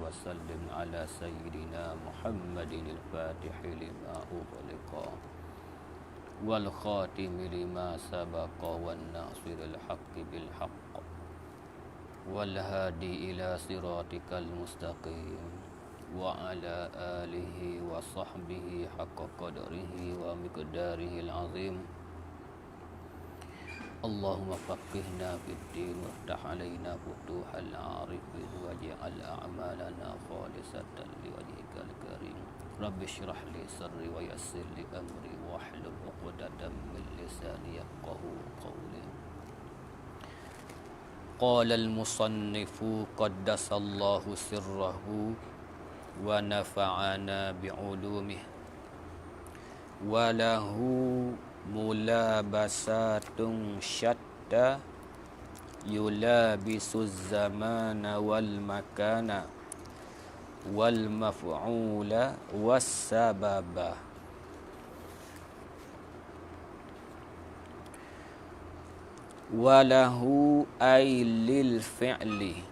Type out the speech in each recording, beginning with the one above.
وسلم على سيدنا محمد الفاتح لما أغلق والخاتم لما سبق والناصر الحق بالحق والهادي إلى صراطك المستقيم وعلى آله وصحبه حق قدره ومقداره العظيم. اللهم فقهنا في الدين وافتح علينا فتوح العارفين واجعل أعمالنا خالصة لوجهك الكريم. رب اشرح لي صدري ويسر لي أمري واحلل عقدة من لساني يفقهوا قولي. قال المصنف قدس الله سره ونفعنا بعلومه وله mulabasatun syatta yulabisu zamana wal makana wal maf'ula was sababa. Walahu ay lil fi'li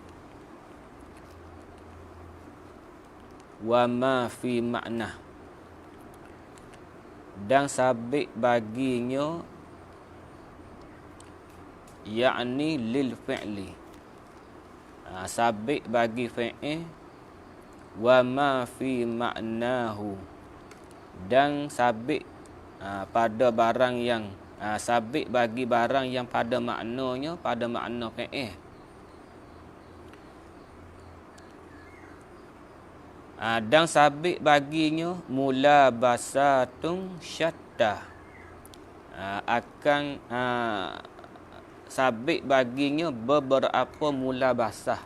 wa ma fi makna, dan sabit baginya, yakni lil fi'li, sabit bagi fi'il, wa ma fi ma'nahu, dan sabit pada barang yang sabit bagi barang yang pada maknanya, pada makna fi'il. Dan sabit baginya mulabasatun syatta, akan sabit baginya beberapa mulabasah,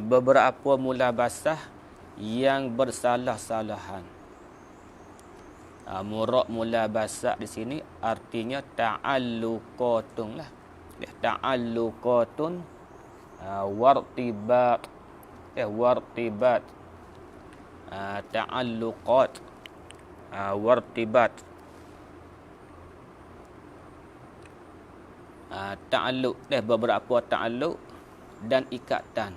beberapa mulabasah yang bersalah-salahan. Murad mulabasah di sini artinya ta'alluqatun lah, ta'alluqatun wartibat, wartibat, ta'alluqat, wartibat, ta'alluq, beberapa ta'alluq dan ikatan,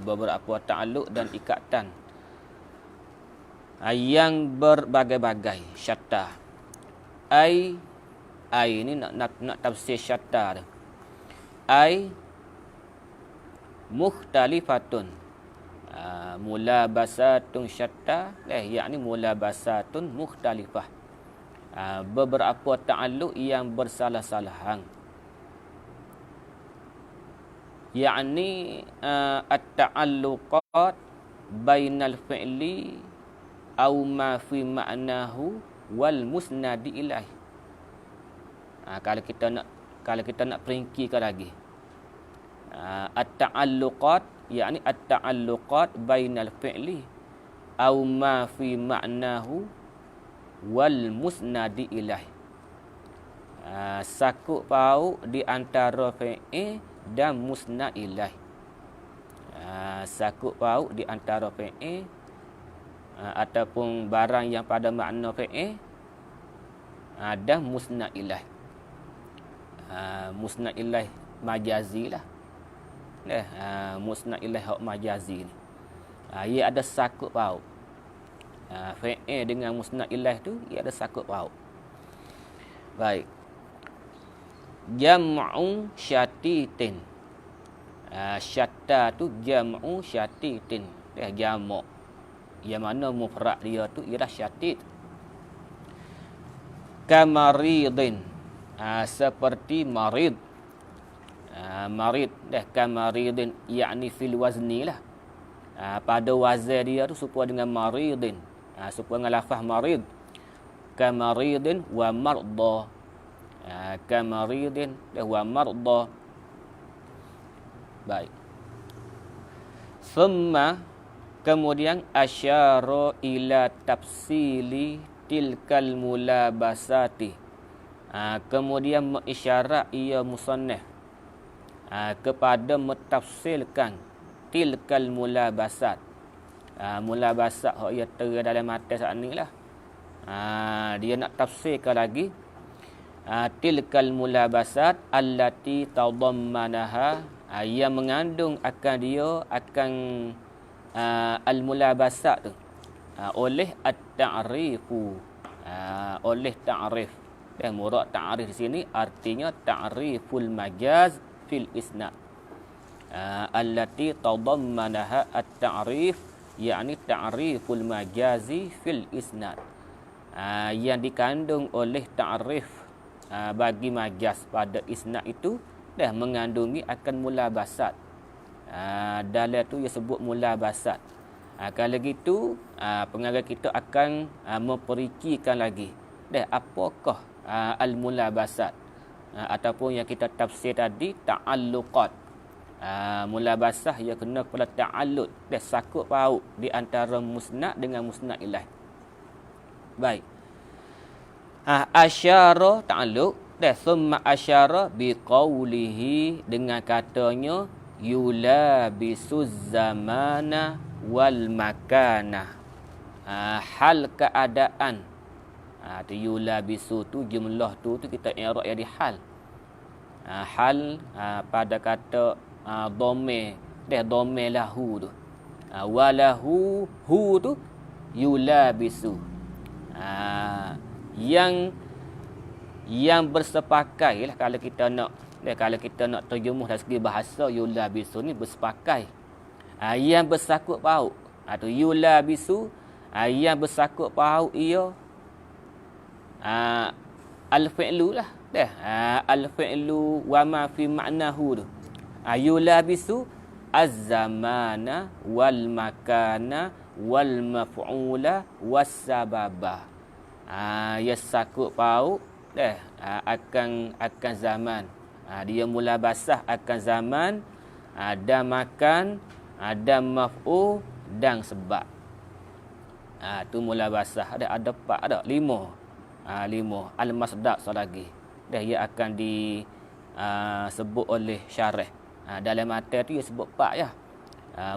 beberapa ta'alluq dan ikatan yang berbagai-bagai. Syatta, ai ini nak tafsir syatta, ai mukhtalifatun, mulabasatun syatta, yakni mulabasatun mukhtalifah, beberapa ta'alluq yang bersalah-salahan, yakni at-ta'alluqat bainal fi'li au ma fi ma'nahu wal musnadi ilaih. Kalau kita nak peringkikan lagi, at-ta'alluqat, yakni at-ta'alluqat bainal fi'li au ma fi ma'nahu wal musnadi ilaih, sakut paut di antara fi'il dan musnad ilaih, sakut paut di antara fi'il ataupun barang yang pada makna fi'il dan musnad ilaih. Musnad ilaih majazi lah, musnad ilaih hak majazi ni, ia ada sakut paut. Fi'il dengan musnad ilaih tu ia ada sakut paut. Baik. Jam'u syatitin, syatta tu jam'u syatitin, jamak yang mana mufrad dia tu ialah syatit. Kamaridin, seperti marid, marid, kamaridin, yakni fil wazni lah, pada wazan dia tu serupa dengan maridin, serupa dengan lafaz marid. Kamaridin wa marda, kamaridin wa marda. Baik. Thumma, kemudian asyara ila tafsili tilkal mulabasati, kemudian mengisyarat ia musannaf kepada mentafsirkan tilkal mulabasat, mulabasat hak ia tera dalam mata saat ni lah. Dia nak tafsirkan lagi tilkal mulabasat allati tadammanaha, yang mengandung akan dia akan al-mulabasat tu oleh at-ta'rifu, oleh ta'rif. Dan murad ta'rif di sini artinya ta'riful majaz fil isnad, allati tadammanaha at-ta'rif, yakni ta'riful majazi fil isnad, yang dikandung oleh ta'rif bagi majaz pada isnad itu dah mengandungi akan mulabasat. Dalam tu ia sebut mulabasat. Kalau gitu pengarang kita akan memperincikan lagi dah apakah al-mulabasat, ataupun yang kita tafsir tadi ta'alluqat. Mulabasah ia kena kepada ta'alluq, dah sakut paut di antara musnad dengan musnad ilaih. Baik. Asyara ta'alluq, dah summa asyara biqaulihi, dengan katanya yulabisuz zamana wal makana, hal keadaan. Tu yulabisu tu jumlah tu kita i'rab jadi hal. Hal pada kata dhamir, dah dhamir lahu tu. Walahu hu tu yulabisu. Yang bersepakai lah kalau kita nak terjemuh dari segi bahasa, yulabisu ni bersepakai. Yang bersakut paut. Tu yulabisu, yang bersakut paut ia al-fi'lu lah. Dah al-fi'lu wa ma fi ma'nahu tu. Yulabisu az-zamana wal makana wal maf'ula was sababa. Ya sakut paut dah akan zaman. Dia mulabasah akan zaman, dan makan, dan maf'ul dan sebab. Tu mulabasah ada 4, ada 5. 5 al-masdar selagi. Dah ia akan disebut oleh syarah. Dalam mata tu ia sebut 4 ya.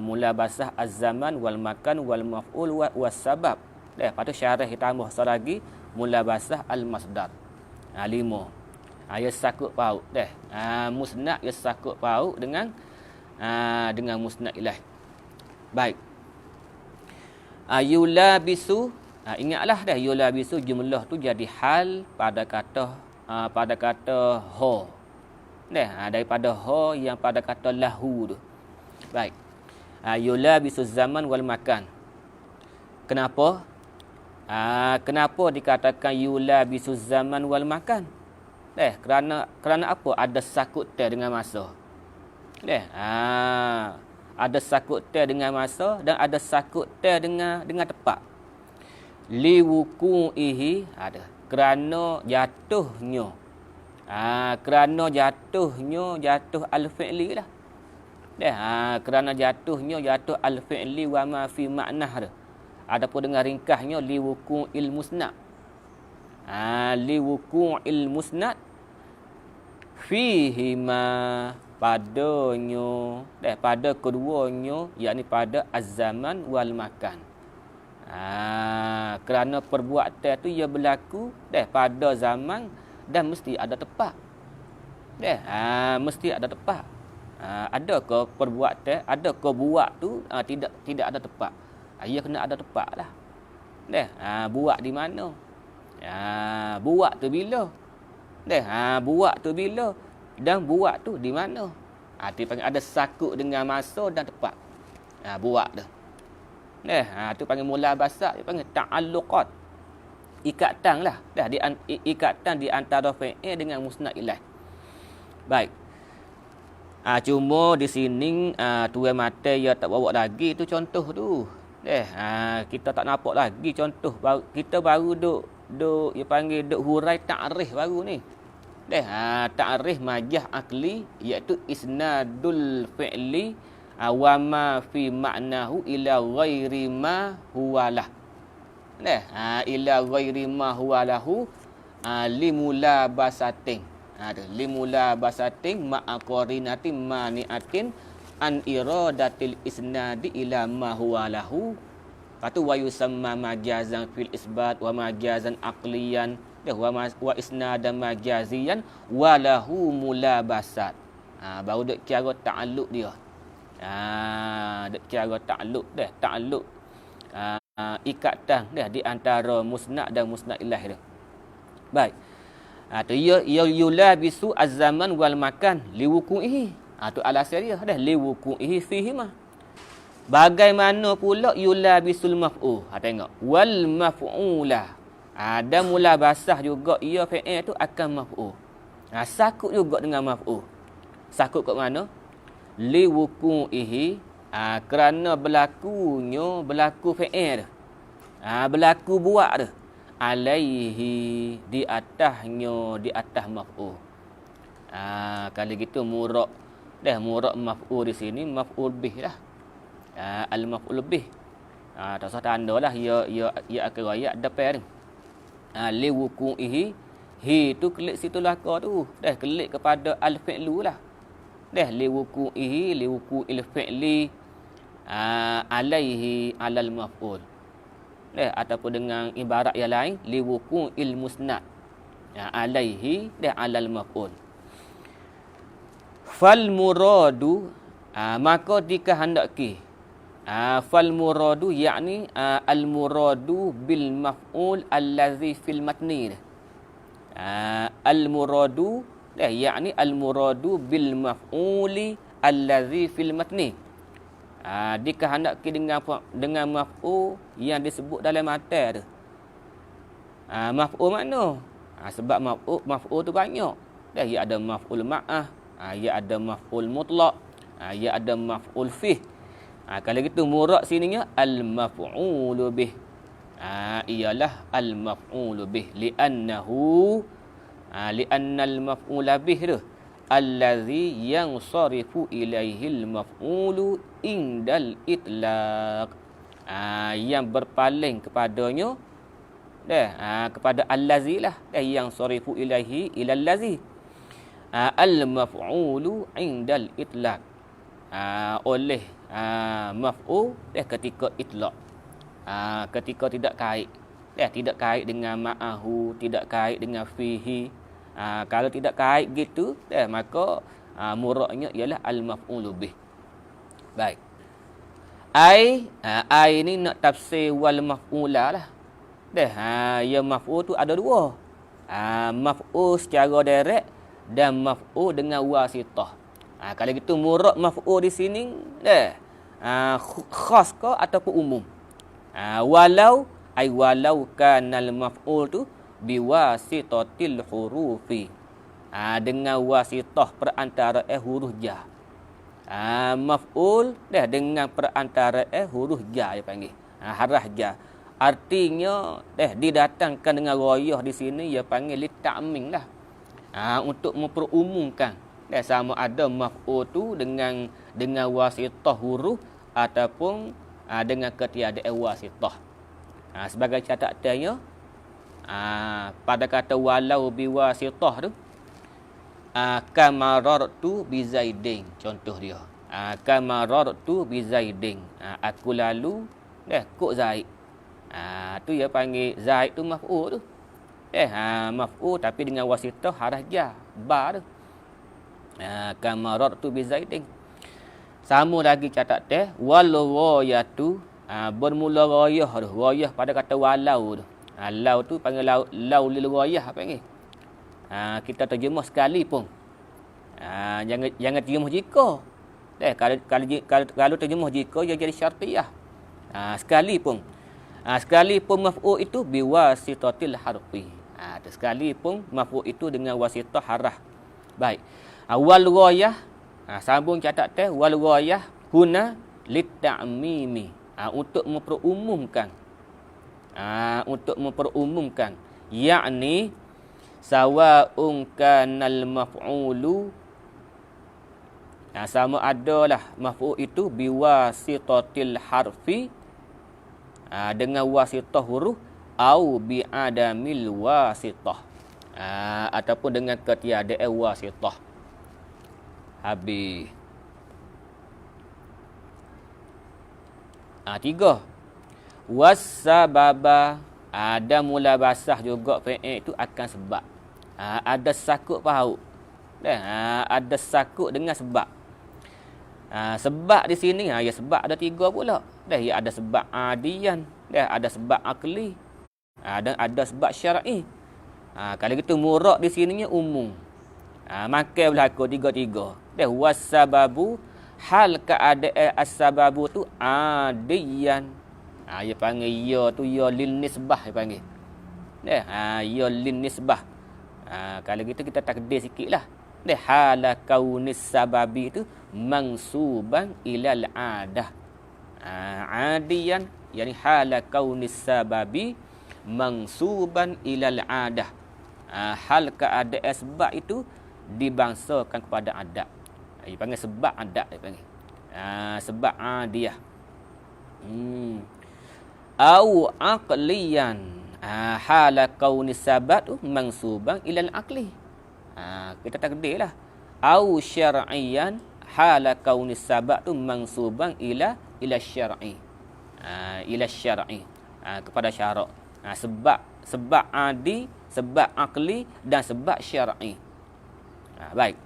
Mulabasah az-zaman wal makan wal maf'ul was sabab. Dah lepas tu syarah kita tambah selagi mulabasah al-masdar. 5. Ia sakut paut dah. Musnad ia sakut paut dengan musnad ilaih. Baik. Yulabisu, ingatlah dah yulabisu jumlah tu jadi hal pada kata ha. Dah daripada ha yang pada kata lahu tu. Baik. Yulabisu zaman wal makan. Kenapa? Kenapa dikatakan yulabisu zaman wal makan? Kerana apa? Ada sakut dengan masa. Ada sakut dengan masa dan ada sakut dengan tempat. Liwuku'ihi, ada kerana jatuhnya. Kerana jatuh al-fi'li lah. Kerana jatuh al-fi'li wa ma fi ma'nah. Adapun dengan ringkasnya liwuku'il musnad. Liwuku'il musnad fihi ma, padanya, pada keduanya, yakni pada az-zaman wal makan. Kerana perbuatan tu ia berlaku pada zaman dan mesti ada tempat. Mesti ada tempat. Adakah perbuatan, adakah buat tu tidak ada tempat. Ia kena ada tempat lah. Buat di mana? Buat tu bila? Buat tu bila? Dan buat tu di mana? Dia panggil ada sakut dengan masa dan tempat. Buat tu. Tu panggil mulabasat, dia panggil ta'alluqat. Ikatan lah. Ikatan di antara fi'il dengan musnad ilaih. Baik. Cuma di sini tuan mata dia tak bawa lagi tu contoh tu. Kita tak nampak lagi contoh. Kita baru duk dia panggil duk hurai ta'rif baru ni. Ta'rif majaz akli, iaitu isnadul fi'li wa ma fi ma'nahu ila ghairi ma huwalah. Ila ghairi ma huwalahu limulabasatin. Limulabasatin ma'aqarinatin mani'atin an iradatil isnadi ila ma huwalahu. Patu wa yusamma majazan fil isbat wa majazan aqliyan wa isnadan majaziyan wa lahu mulabasat. Baru dek cara ta'alluq dia. Dek cara ta'alluq dah, ta'alluq ikatan dah di antara musnad dan musnad ilaih dia. Baik. Tu ia yulabisu az-zaman wal makan liwuqu'ihi. Tu alasan dia dah liwuqu'ihi fihi mah. Bagaimana pula yulabisul maf'ul? Tengok. Wal maf'ula. Ada mula basah juga ia fi'il tu akan maf'ul. Sakut juga dengan maf'ul. Sakut kat mana? Liwuqu'ihi, kerana berlaku fi'il tu. Berlaku buat tu. Alaihi, di atas maf'ul. Kalau gitu muraq maf'ul di sini maf'ul bih lah. Al-maf'ul bih. Tak usah tanda lah ia akan rayak depan tu. Liwuqu'ihi, hi tu klik situ laka tu. Dah klik kepada al-fi'lu lah. Dah liwuqu'ihi, liwuqu'il fi'li alaihi alal maf'ul. Ataupun dengan ibarat yang lain liwuqu'il musnad alaihi alal maf'ul. Fal muradu, maka dikehendaki fal muradu yakni al muradu bil maf'ul allazi fil matni. Al muradu yakni al muradu bil maf'uli allazi fil matni. Dikehendaki dengan maf'ul yang disebut dalam matan tu. Maf'ul mana? Sebab maf'ul tu banyak. Ia ada maf'ul ma'ah, ia ada maf'ul mutlaq, ia ada maf'ul fih. Kalau gitu murad sininya al-maf'ulu bih. Ialah al-maf'ulu bih li'annahu li'annal maf'ula bih tu allazi yansarifu ilaihil maf'ulu indal itlaq. Yang berpaling kepadanya kepada allazi lah, yang sarifu ilaihi ilal ladzi. Al-maf'ulu indal itlaq, oleh maf'ul ketika itlaq, ketika tidak kait. Tidak kait dengan ma'ahu, tidak kait dengan fihi. Kalau tidak kait gitu, maka muradnya ialah al-maf'ulu bih. Baik. Ai ni nak tafsir wal maf'ula lah. Ya maf'ul tu ada dua. Maf'ul secara direct dan maf'ul dengan wasitah. Kalau gitu murad maf'ul di sini khas ke ataupun umum. Walau kanal maf'ul tu biwasitatil hurufi, dengan wasitah perantara huruf jar. Maf'ul dengan perantara huruf jar dia panggil. Harah jar. Artinya didatangkan dengan rayah di sini ia panggil li ta'mim lah. Untuk memperumumkan sama ada maf'ul tu dengan wasitah huruf ataupun dengan ketiadaan wasitah. Sebagai catatannya, pada kata walau biwasitah tu, kamarartu bi Zaidin, contoh dia. Kamarartu bi Zaidin, aku lalu kok Zaid. Tu dia panggil Zaid tu maf'ul tu. Maf'ul tapi dengan wasitah harah jar, ba tu. Kamarartu bi Zaidin. Sama lagi catatan wal ghayatu, bermula ghayah tu. Ghayah pada kata walau tu. Lau tu panggil lau lil ghayah panggil. Kita terjemah sekali pun. Jangan terjemah jika. Kalau terjemah jika dia jadi syartiyah. Sekali pun. Sekali pun maf'ul itu biwasitatil harfi. Sekali pun maf'ul itu dengan wasitah harah. Baik. Wal ghayah, sambung catatan wal ghayah huna lit ta'mimi, untuk memperumumkan. Untuk memperumumkan, yakni sawa'un kanal maf'ulu, sama adalah maf'ul itu biwasitatil harfi, dengan wasitah huruf, au bi'adamil wasitah, ataupun dengan ketiadaan wasitah. Habis. 3. Wasababa, ada mula basah juga fi'il itu akan sebab. Ada sakut paut. Ada sakut dengan sebab. Sebab di sini ya sebab ada 3 pula. Ya ada sebab adian, ada sebab akli, dan ada sebab syar'i. Kalau gitu murad di sininya umum. Makan berlaku 3-3. Wasababu hal keadaan as-sababu tu adian. Dia panggil ya tu ya lil nisbah dia panggil. Ya lil nisbah. Kalau gitu kita takdir sikitlah. Hala kaunis sababi itu mansuban ilal adah. Adian yani hala kaunis sababi mansuban ilal adah. Hal keadaan sebab itu dibangsakan kepada adat. Dia panggil sebab adat dia panggil. Sebab adiyah. Au aqliyan. Hala kaunis sabat mansuban ilal aqli. Kita takdirlah. Au syar'iyan hala kaunis sabat tu mansuban ila syar'i. Ila syar'i. Kepada syarak. Sebab adi, sebab akli dan sebab syar'i. Baik.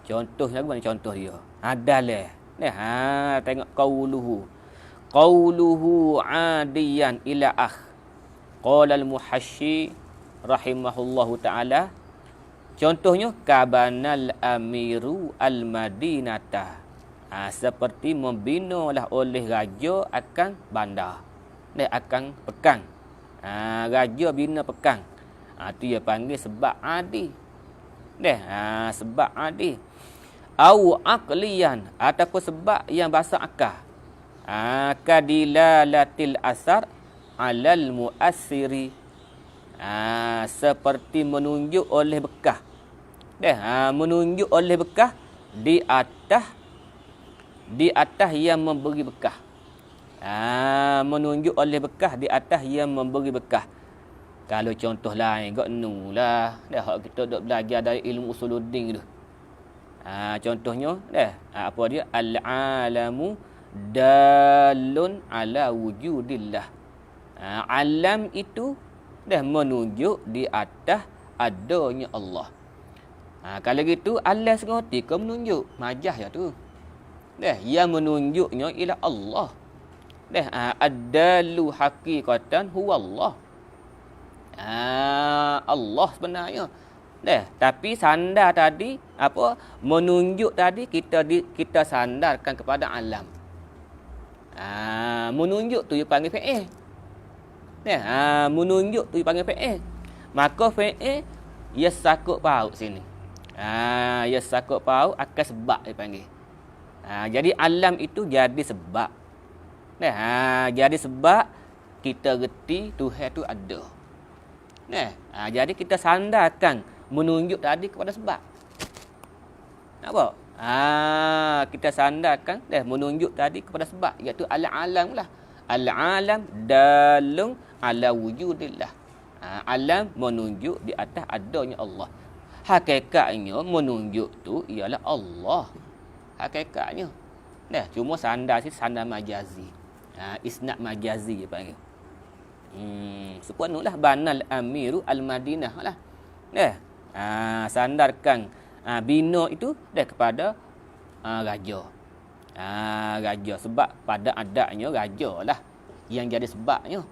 Contoh lagu mana contoh dia? Adalah. Tengok qauluhu. Qauluhu adiyan ila Qala al-muhasyi rahimahullahu ta'ala. Contohnya kabanal amiru al-madinata. Seperti membinalah oleh raja akan bandar. Akan pekan. Raja bina pekan. Tu dia panggil sebab adi. Sebab adi. Au aqliyan ataupun sebab yang bahasa akal. Kadilalatil asar alal muassiri. Seperti menunjuk oleh bekah. Menunjuk oleh bekah di atas yang memberi bekah. Menunjuk oleh bekah di atas yang memberi bekah. Kalau contoh lain gak nulah. Kita dok belajar dari ilmu usuluddin tu. Contohnya apa dia? Al-alamu dalun ala wujudillah. Alam itu menunjuk di atas adanya Allah. Kalau gitu alam sengerti ke menunjuk? Majah ya tu. Yang menunjuknya ialah Allah. Ad-dalu haqiqatan huwa Allah. Allah sebenarnya. Tapi sandar tadi apa? Menunjuk tadi kita sandarkan kepada alam. Menunjuk tu dia panggil fi'il. Menunjuk tu dia panggil fi'il. Maka fi'il ia sakut paut sini. Ia sakut paut akan sebab dia panggil. Jadi alam itu jadi sebab. Jadi sebab kita reti Tuhan tu ada. Jadi kita sandarkan menunjuk tadi kepada sebab. Nampak? Kita sandarkan menunjuk tadi kepada sebab, iaitu al-alam lah. Al-alam dalung ala wujudillah. Alam menunjuk di atas adanya Allah. Hakikatnya menunjuk tu ialah Allah. Hakikatnya. Cuma sandar si sandar majazi. Isnad majazi dia panggil. Sepenuhlah banal amiru al-Madinah lah. Sandarkan bina itu kepada raja. Raja sebab pada adatnya raja lah yang jadi sebabnya.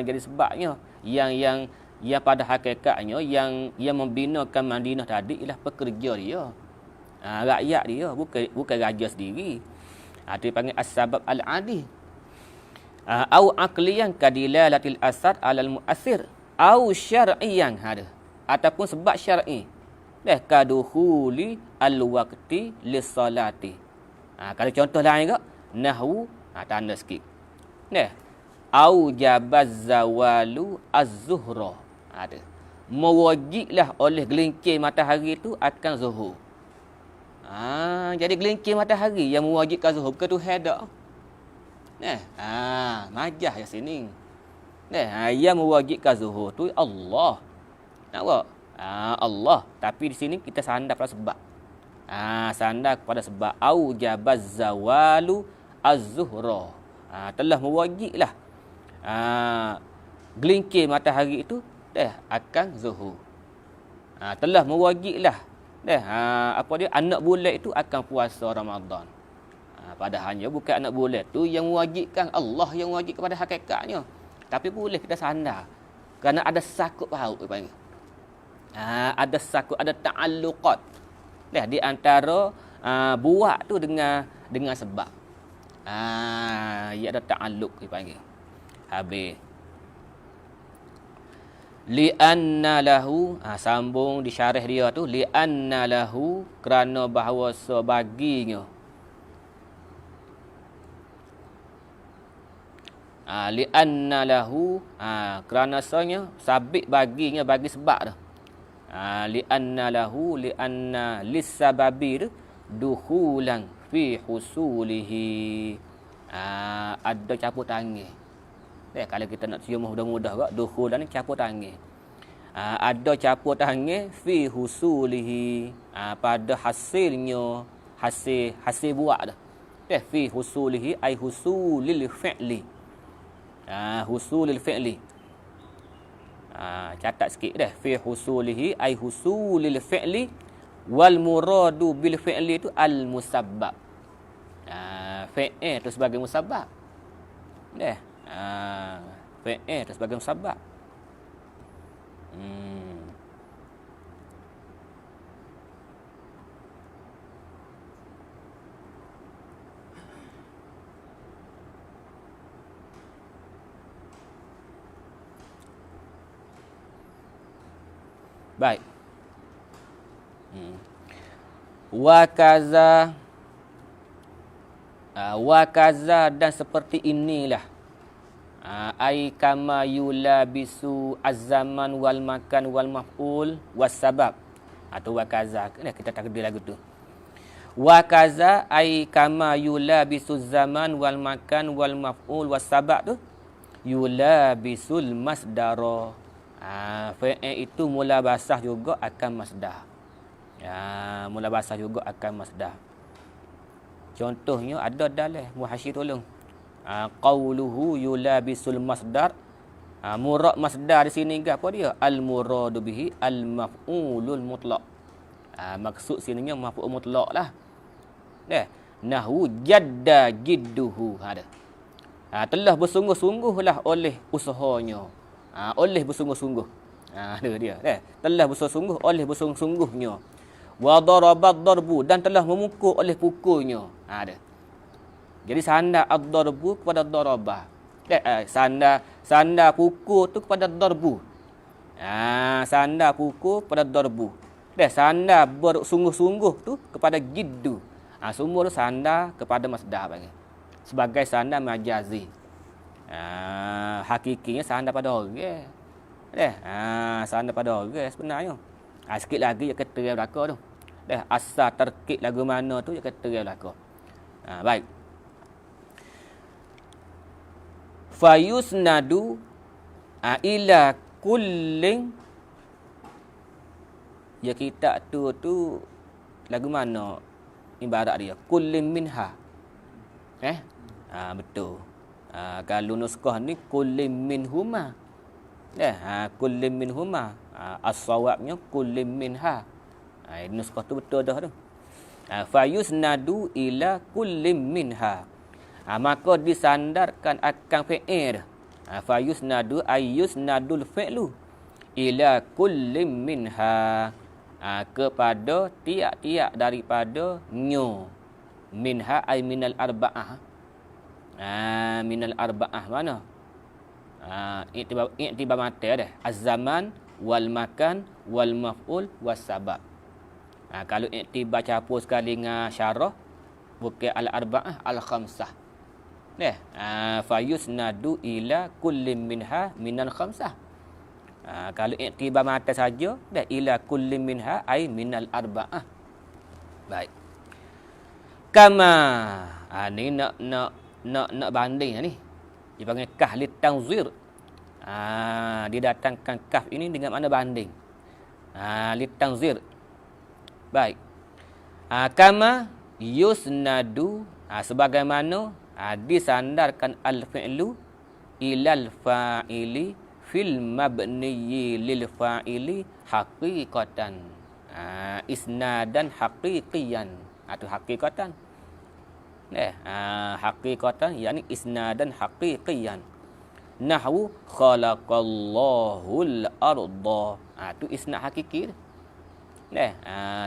Jadi sebabnya yang pada hakikatnya yang membinakan Madinah tadi ialah pekerja dia. Rakyat dia, bukan raja sendiri. Dia panggil as-sabab al-adi. Au aqliyan kadilalatil asad alal muassir au syar'iyan ataupun sebab syar'i. Kaduhuli al-waqti lis-salati. Kalau contoh lain ke nahwu tanda sikit. Au jabaz zawalu az-zuhra. Ada. Mewajiblah oleh gelincir matahari itu akan zuhur. Jadi gelincir matahari yang mewajibkan zuhur bukan Tuhan dak. Majah ya sini. Yang mewajibkan zuhur tu Allah. Nampak? Allah. Tapi di sini kita sandar pada sebab. Sandar kepada sebab au jabaz zawalu az-zuhra. Telah mewajiblah gelincir matahari itu akan zuhur. Telah mewajiblah apa dia, anak bulan itu akan puasa Ramadan. Padahalnya bukan anak bulan tu yang mewajibkan, Allah yang wajib kepada hakikatnya. Tapi boleh kita sandar kerana ada sakut paut panggil. Ada sakut, ada ta'alluqat. Di antara buat tu dengan sebab. Ia ada ta'alluq dipanggil. Habis. Li'anna lahu, sambung di syarah dia tu, li'anna lahu, kerana bahawa sebaginya. Li'anna lahu, kerana sebenarnya sabit baginya, bagi sebab tu. Li'anna lahu, li'anna lissababi tu dukhulan fi husulihi. Ada capur tangan. Kalau kita nak cium mudah-mudah juga, dukhulan ni capur tangan. Ada capur tangan fi husulihi, pada hasilnya, hasil buat dah. Fi husulihi ai husulil fi'li. Husulil fi'li. Catat sikit dah. Fi husulihi ai husulil fi'li wal muradu bil fi'li tu al musabbab. Fi'il tu sebagai musabbab. Fi'il tu sebagai musabbab. Baik. Wa kaza dan seperti inilah. Ai kama yulabisu az-zaman wal makan wal maf'ul was sabab. Atau wa kaza. Kita takdir lagu tu. Wa kaza ai kama yulabisu zaman wal makan wal maf'ul was sabab tu yulabisul masdara. Fi'il itu mula basah juga akan masdar. Mula basah juga akan masdar. Contohnya ada dalam muhasyir tolong. Qauluhu yulabisul masdar. Murad masdar di sini apa dia? Al muradu bihi al maf'ulul mutlaq. Maksud sininya maf'ul mutlaq lah. Nahwu jadda jidduhu. Telah bersungguh-sungguhlah oleh usahanya. Oleh bersungguh-sungguh. Itu dia. Telah bersungguh-sungguh oleh bersungguh-sungguhnya. Wa darabat darbu, dan telah memukul oleh pukulnya. Jadi sandar ad-darbu kepada darabah. Sandar pukul tu kepada darbu. Sandar pukul kepada darbu. Sandar bersungguh-sungguh tu kepada jiddu. Semua tu sandar kepada masdar panggil. Sebagai sandar majazi. Hakikinya sandar pada orang. Sandar pada orang sebenarnya. Sikit lagi dia kata dia belaka tu. Asal terkik lagu mana tu dia kata dia belaka. Baik. Fayusnadu ila kullin. Ya kita tu lagu mana ibarat dia? Kullin minha. Betul. Kalau nuskah ni kullin minhuma. Kullin minhuma. As-sawabnya kullin minha. Nuskah tu betul dah tu. Fayusnadu ila kullin minha. Maka disandarkan akan fi'il. Fayusnadu ayyusnadul fi'lu ila kullin minha. Kepada tiap-tiap daripada nyo. Minha ay minal arba'ah. Minal arba'ah mana? Iktibar mata dah. Az-zaman wal makan wal maf'ul was sabab. Kalau iktibar campur sekali dengan syarah, bukan al-arba'ah al-khamsah. Fayusnadu ila kullin minha minal khamsah. Kalau iktibar mata saja, dah ila kullin minha ay minal arba'ah. Baik. Kama ni nak banding ni. Dia panggil kah li tanzir. Didatangkan kaf ini dengan makna banding. Li tanzir. Baik. Kama yusnadu, sebagaimana disandarkan al-fi'lu ilal fa'ili fil mabniyyi lil fa'ili haqiqatan. Isnadan haqiqiyan. Itu haqiqatan. Haqiqatan yakni isnadan haqiqiyan. Nahwu khalaqallahul arda. Tu isnad hakiki.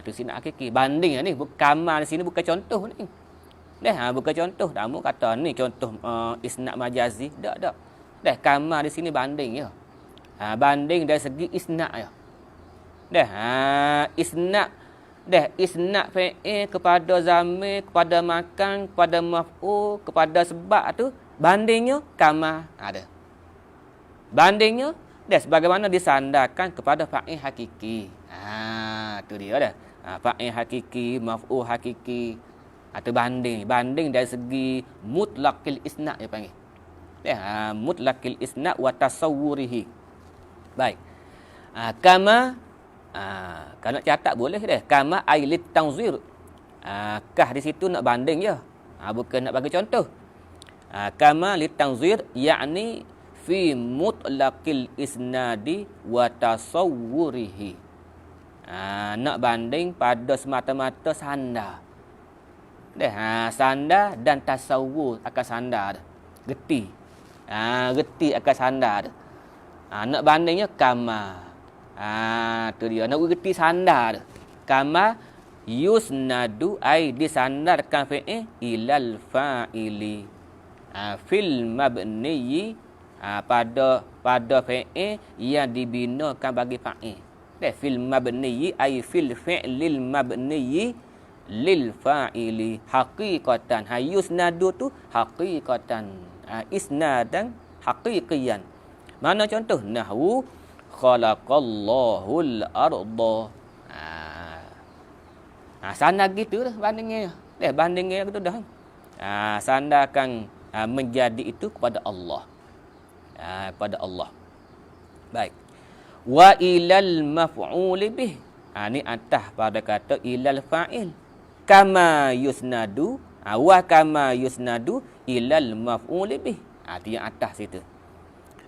Tu isnad hakiki. Banding ni, kamar di sini bukan contoh ni. Bukan contoh. Kamu kata ni contoh isnad majazi. Tak. Kamar di sini banding ya. Banding dari segi isnad ya. Isnad isnad fi'il kepada zamir, kepada makan, kepada maf'ul, kepada sebab tu bandingnya kama ada. Bandingnya sebagaimana disandarkan kepada fa'il hakiki. Tu dia dah. Fa'il hakiki, maf'ul hakiki. Atau banding dari segi mutlaqil isnad dia panggil. Mutlaqil isnad wa tasawwurihi. Baik. Kama kalau nak catat boleh deh. Kama ailit tanzir. Kah di situ nak banding je. Bukan nak bagi contoh. Kama lit tanzir yakni fi mutlaqil isnadi wa tasawwurihi. Nak banding pada semata-mata sandar. Sandar dan tasawwur akan sandar. Geti. Geti akan sandar. Nak bandingnya kama. Tu dia. Nak gerti sandar. Kama yusnadu ai disandarkan fi'il ilal fa'ili. Fil mabniyyi pada fi'il yang dibinakan bagi fa'il. Fil mabniyyi ai fil fi'lil mabniyyi lil fa'ili haqiqatan. Yusnadu tu haqiqatan. Isnadan haqiqiyan. Mana contoh? Nahwu khalaqallahul arda. Sandar gitu dah bandingnya. Bandingnya gitu dah. Sandarkan menjadi itu kepada Allah. Kepada Allah. Baik. Wa ilal maf'ul bih. Ni atas pada kata ilal fa'il. Kama yusnadu. Wa kama yusnadu ilal maf'ul bih. Itu yang atas situ.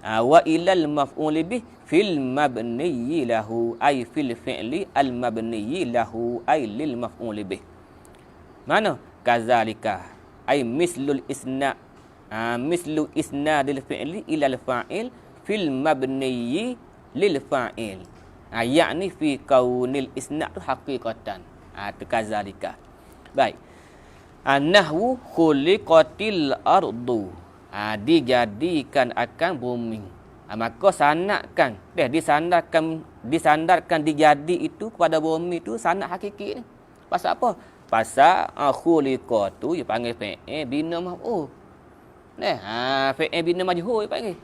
Wa ilal maf'ul bih fil mabniyyi lahu ay fil fi'li al mabniyyi lahu ay lil maf'ul bih. Mana? Kazalika ay mislul isna mislu isnadil fi'li ila al fa'il fil mabniyyi lil fa'il. Yakni fi kaunil isnad tu haqiqatan. Tu kazalika. Baik. Nahwu khuliqatil ardu. Dijadikan akan bumi. Maka sanadkan disandarkan dijadi itu kepada bumi itu sanad hakiki ni. Pasal apa? Pasal khuliqa tu dia panggil fi'il bina maf'ul. Fi'il bina majhul dia panggil.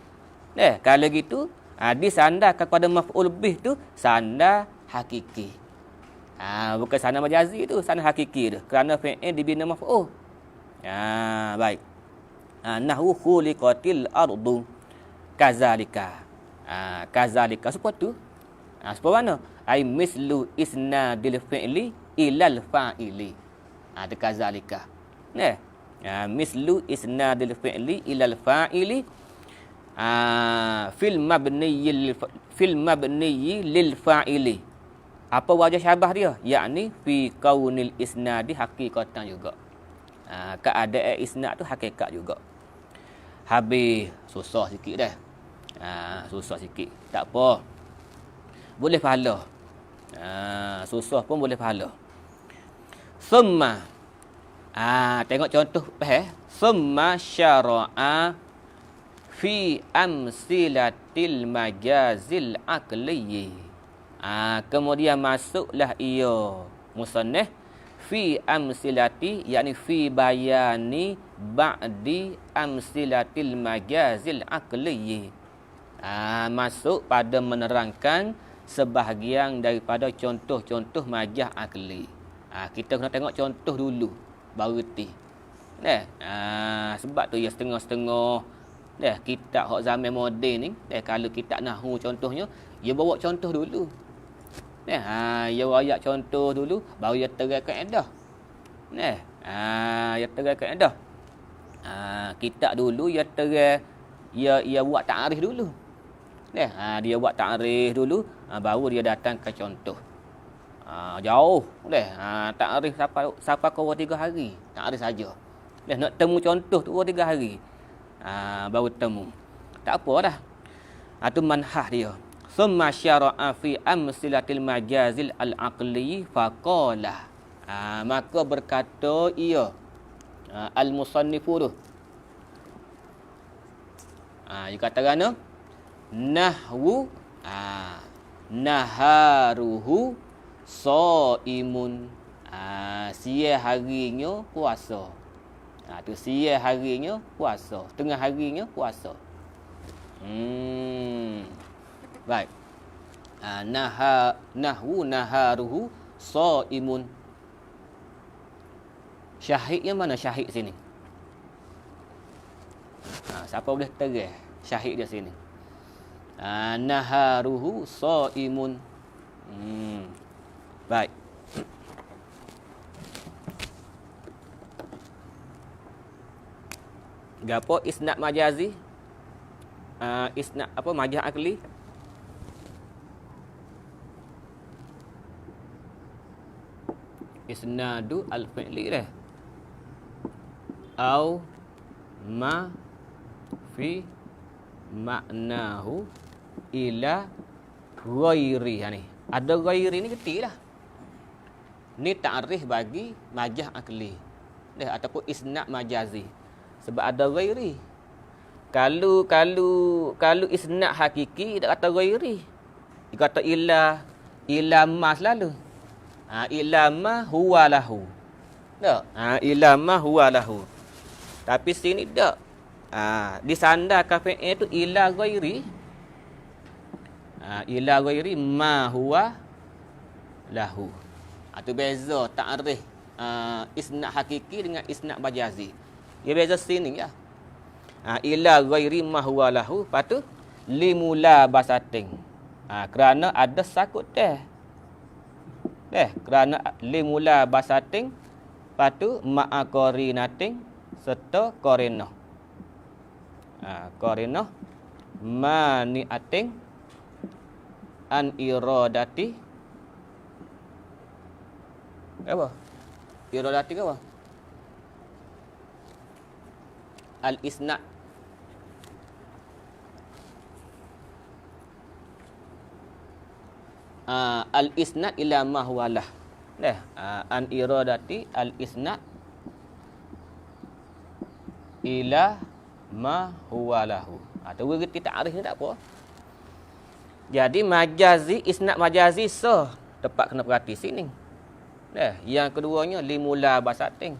Kalau gitu disandarkan kepada maf'ul bih tu sandar hakiki. Bukan sandar majazi tu, sandar hakiki tu. Kerana fi'il dibina maf'ul. Baik. Nahwu khuliqatil ardu. Kazalika. Kazalika seperti tu. Seperti mana? Ai mislu isnadil fi'li ilal fa'ili. Itu kazalika. Mislu isnadil fi'li ilal fa'ili fil mabniyyi lil fa'ili. Apa wajah syabah dia? Yakni fi kaunil isnadi haqiqatan juga. Keadaan isnad tu hakikat juga. Habis susah sikit dah. Susah sikit. Tak apa. Boleh pahala. Susah pun boleh pahala. Summa. Tengok contoh. Summa syara'a fi amsilatil majazil aqliyyi. Kemudian masuklah ia musannif fi amsilati, yakni fi bayani ba'di amsilatil majazil aqliyyi. Masuk pada menerangkan sebahagian daripada contoh-contoh majaz akli. Kita kena tengok contoh dulu baru reti. Sebab tu ya setengah-setengah kitab hak zaman moden ni, kalau kitab nahwu contohnya, dia bawa contoh dulu. Dia ayat contoh dulu baru dia terang kaedah. Dia terang kaedah. Kitab dulu dia terang, dia buat ta'arif dulu. Dia buat takrif dulu, baru dia datang ke contoh. Jauh dah. Takrif siapa kau 3 hari. Takrif saja. Nak temu contoh tu 3 hari. Baru temu. Tak apa dah. Itu manhaj dia. Summa syara'a fi amsilatil majazil al-aqli faqala. Maka berkata ia al-musannifu tu. Dia kata kan nahwu naharuhu saimun. Siang harinya puasa. Tu siang harinya puasa, tengah harinya puasa. Baik. Nahwu naharuhu saimun. Syahidnya mana syahid sini? Siapa boleh terang syahid dia sini? Naharuhu saimun. Baik. Gapo isnad majazi? Isnad apa majaz akli? Isnadu al-fi'li dah. Au ma fi maknahu ila ghairi. Ni ada ghairi ni ketik lah. Ni ta'rif bagi majaz akli ataupun isnad majazi. Sebab ada ghairi. Kalau isnad hakiki tak kata ghairi. Dia kata ila ma selalu. Ila ma huwa lahu. Tak? Ila ma huwa lahu. Tapi sini tak. Disandarkan fi'il tu ila ghairi. Ila ghairi ma huwa lahu. Itu beza ta'rif isnad hakiki dengan isnad majazi. Dia beza sini ya. Ila ghairi ma huwa lahu. Lepas tu limula basating. Kerana ada sakut teh. Kerana limula basating. Lepas tu ma'a qarinating serta qarinah. Qarinah mani'ating an iradati. Apa? Iradati ke apa? Al-isnad. Al-isnad ila ma huwa lah. An iradati al-isnad ila ma huwa lahu. Tu berarti ta'rif ni tak apa. Jadi majazi, isnad majazi tepat kena perhati sini. Yang keduanya limula basating.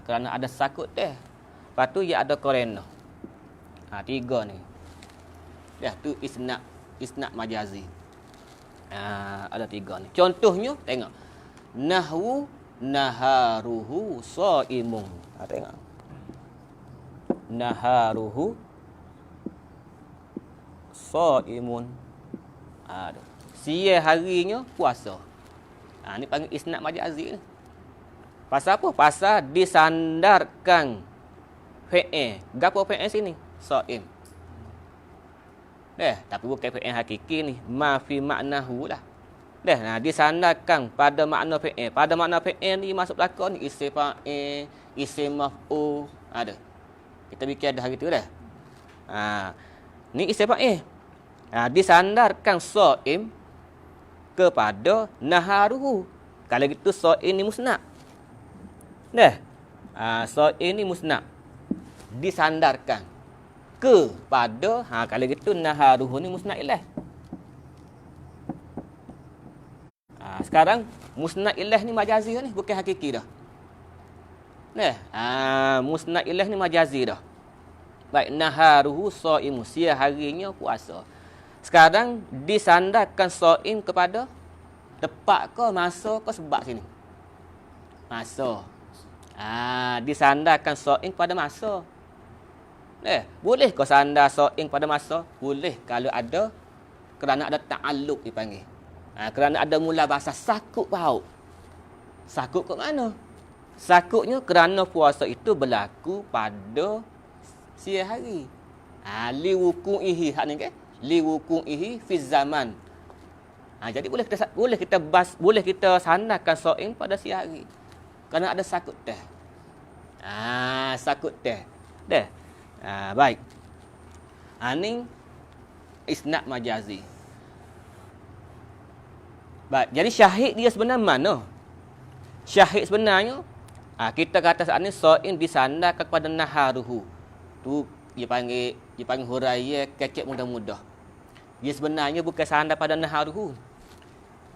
Kerana ada sakut teh. Lepas tu ia ada qarinah. 3 ni. Tu isnad majazi. Ada 3 ni. Contohnya tengok. Nahwu naharuhu saimun. Tengok. Naharuhu saimun. Siang harinya puasa. Ni panggil isnad majazi ni. Pasal apa? Pasal disandarkan fi'il. Gapo fi'il sini? Saim. Tapi bukan fi'il hakiki ni. Ma fi maknahu lah. Disandarkan pada makna fi'il. Pada makna fi'il ni masuk belakang ni isim fa'il, isim maf'ul. Ada. Kita bikin ada hari tu dah. Ni isim fa'il. Disandarkan saim kepada naharuhu. Kalau gitu saim ni musnad. Saim ni musnad. Disandarkan kepada kalau gitu naharuhu ni musnad ilah. Sekarang musnad ilah ni majazi ni bukan hakiki dah. Musnad ilah ni majazi dah. Baik, naharuhu shaimu, siang harinya puasa. Sekarang disandarkan shaim kepada tepat ke masa ke sebab sini. Masa. Disandarkan shaim pada masa. Boleh ke sandar shaim pada masa? Boleh kalau ada kerana ada ta'alluq dipanggil. Kerana ada mula bahasa sakut paut. Sakut ke mana? Sakutnya kerana puasa itu berlaku pada siang hari. Li wuku'ihi hak ni ke? liwuku'ihi fi zaman. Jadi boleh kita sandarkan so'im pada siang hari. Kerana ada sakut teh. Sakut teh. Dah. Baik. Ni isnad majazi. Baik, jadi syahid dia sebenarnya mana? Syahid sebenarnya kita kata saat ni so'im disandarkan kepada naharuhu. Tu dia panggil huraya kecek mudah-mudah. Dia sebenarnya bukan sandar pada naharuhu.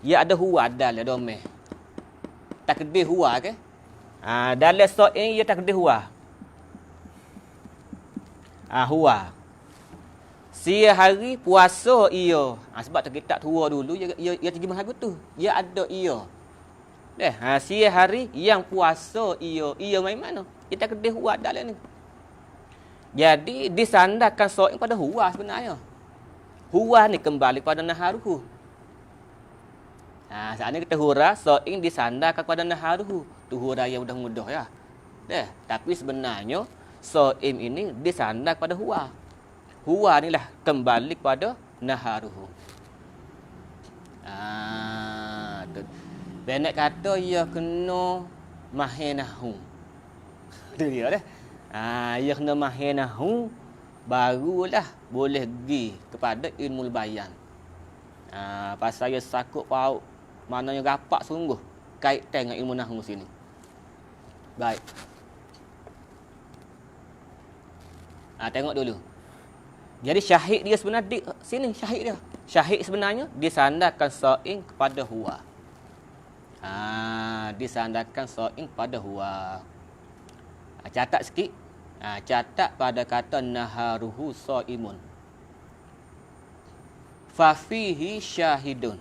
Dia ada huwa dalam domeh. Takdir huwa ke? Dalam so'im dia takdir huwa. Huwa. Sia hari puasa ia. Sebab terkitab tua dulu ia terjemah lagu tu. Ia ada ia. Sia hari yang puasa ia. Ia main mana? Kita kena huwa dalam ni. Jadi disandarkan so'im pada huwa sebenarnya. Huwa ni kembali pada naharuhu. Saat ni kita hura so'im disandarkan pada naharuhu. Tu hura yang mudah-mudah ya. Tapi sebenarnya so'im ini disandar pada huwa. Huwa ni lah kembali kepada naharuhu. Benak kata ia kena mahinahu. Tu dia dah. Ia kena mahinahu barulah boleh pergi kepada ilmu bayan. Pasal ia sakut paut maknanya rapat sungguh kaitan dengan ilmu nahwu sini. Baik. Tengok dulu. Jadi syahid dia sebenarnya di sini syahid dia. Syahid sebenarnya disandarkan so'im kepada huwa. Disandarkan so'im kepada huwa. Catat sikit. Catat pada kata naharuhu so'imun. Fafihi syahidun.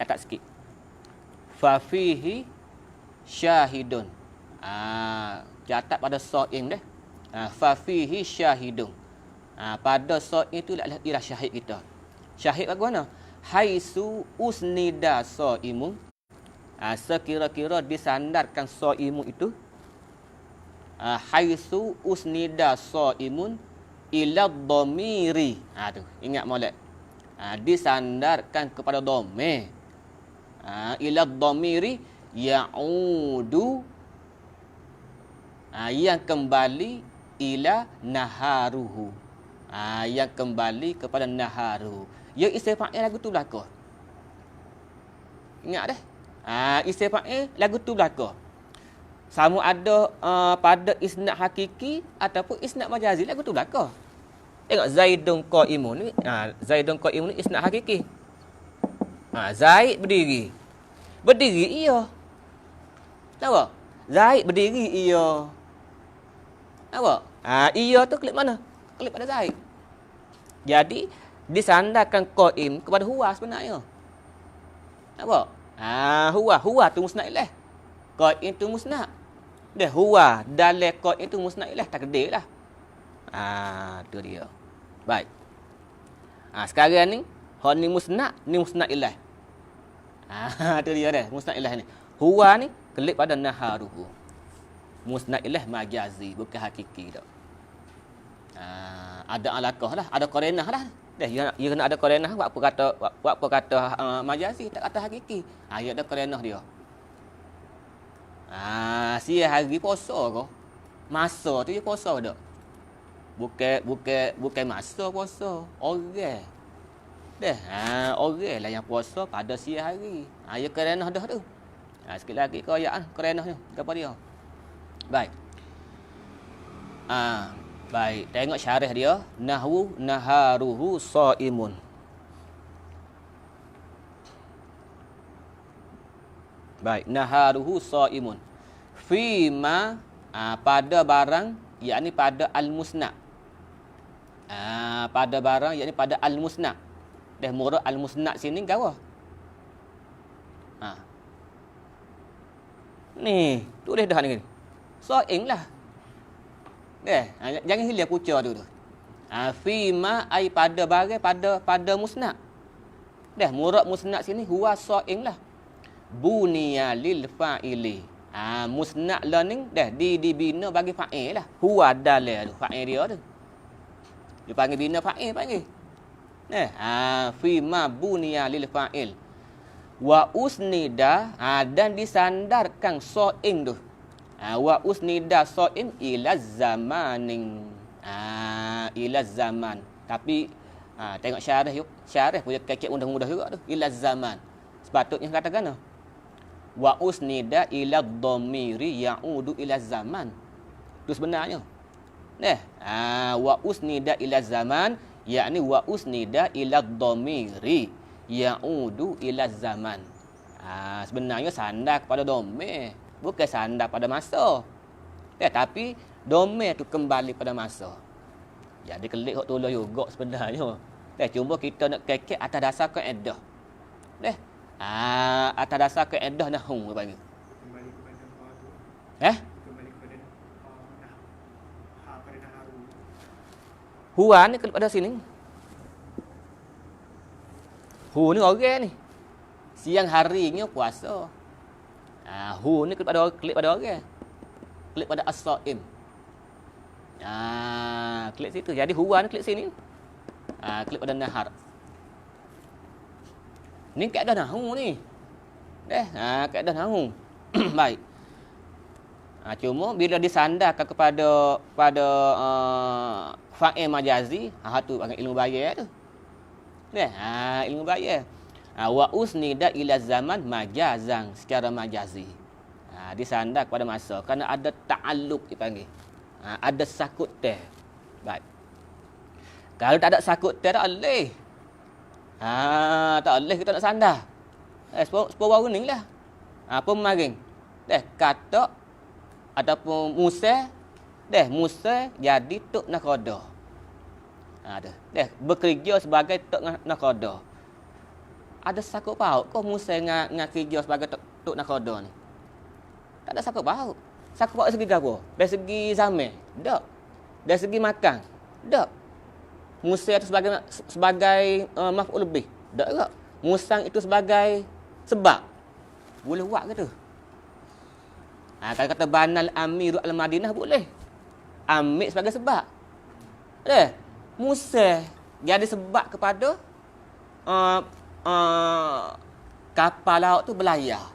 Catat sikit. Fafihi syahidun. Catat pada so'im deh. Fafihi syahidun. Pada so'im itu ialah syahid kita. Syahid bagaimana? Haisu usnida so'imun. Sekira-kira disandarkan so'imu itu. Haisu usnida so'imun ila dhamiri. Tu, ingat molek. Disandarkan kepada dhamir. Ila dhamiri ya'udu. Yang kembali ila naharuhu. Yang kembali kepada naharuhu. Ya isim fa'il lagu tu belaka. Ingat dah. Isim fa'il lagu tu belaka. Sama ada pada isnad hakiki ataupun isnad majazi lagu tu belaka. Tengok Zaidun qa'imun ni. Zaidun qa'imun ni isnad hakiki. Zaid berdiri. Berdiri ia. Tahu? Zaid berdiri ia. Tahu? Ia tu klik mana? Klik pada Zaid. Jadi disandarkan qa'im kepada huwa sebenarnya. Nampak? Huwa tu musnad ilaih. Qa'im tu musnad. Dah huwa dalam qa'im tu musnad ilaih takdir lah. Tu dia. Baik. Sekarang ni hak ni musnad ilaih. Tu dia dah, musnad ilaih ni. Huwa ni klik pada naharuhu. Musnad ilaih majazi, bukan hakiki dah. Ada alaqah lah, ada qarinah lah. Dia kena ada qarinah. Buat apa kata majazi, tak kata hakiki. Dia ada qarinah dia. Sia hari puasa ke? Masa tu dia puasa dak. Bukan masa puasa. Orang. Orang lah yang puasa pada sia hari. Dia qarinah dah tu. Sikit lagi ke ayat qarinahnya kepada dia. Baik. Baik, tengok syarah dia. Nahwu naharuhu sha'imun. Baik, naharuhu sha'imun. Fima pada barang, yakni pada al-musnad. Pada barang, yakni pada al-musnad. Murad al-musnad sini gawa. Ni, tulis dah ni. Sha'im lah. Jangan hilang kuca tu. Fima ai pada barang pada musnad. Murad musnad sini huwa sha'im lah. Buniya lil fa'ili. Musnad learning dibina bagi fa'il lah. Huwa dalil tu fa'il dia tu. Dia panggil bina fa'il panggil. Fi ma buniya lil fa'il. Wa usnida, dan disandarkan so'in tu. Wa usnida so'in ila zamanin. Ila zaman. Tapi tengok syarah yuk. Syarah punya kecek mudah-mudah juga tu. Ila zaman. Sepatutnya katakan wa usnida ila dhamiri ya'udu ila zaman. Itu sebenarnya. Wa usnida ila zaman, yakni wa usnida ila dhamiri ya'udu ila zaman. Sebenarnya sandar kepada dhamir, bukan sandar pada masa. Tapi dhamir tu kembali pada masa. Jadi kelik hok tolong juga sebenarnya. Cuma kita nak kekek atas dasar kaedah. Atas dasar kaedah nahwu panggil. Kembali kepada tu. Kembali kepada pada naharu. Huwa ni kelik pada sini. Hu ni orang ni. Siang harinya puasa. Hu ni klik pada orang. Klik pada as-saim. Klik situ. Jadi huwa ni klik sini. Klik pada nahar. Ni kaedah nahwu ni. Kaedah nahwu. Baik. Cuma bila disandarkan pada fa'il majazi, tu panggil ilmu bayar tu. Ilmu bayar. Wa usnida ila zaman majazan, secara majazi. Disandar kepada masa kerana ada ta'alluq dipanggil. Ada sakut teh. Baik. Kalau tak ada sakut teh tak boleh. Tak boleh kita nak sandar. Sepuluh baru ni lah. Pemaring. Kata ataupun Musa. Musa jadi tok nakhoda. Bekerja sebagai tok nakhoda. Ada sakut paut kau Musa dengan kerja sebagai tok nakhoda ni? Tak ada sakut paut. Sakut paut dari segi apa? Dari segi zaman? Tak. Dari segi makan? Tak. Musa itu sebagai maf'ul bih? Tak ke? Musang itu sebagai sebab? Boleh buat ke tu? Kalau kata banal amiru al-Madinah boleh. Ambil sebagai sebab. Musa jadi sebab kepada kapal laut tu berlayar.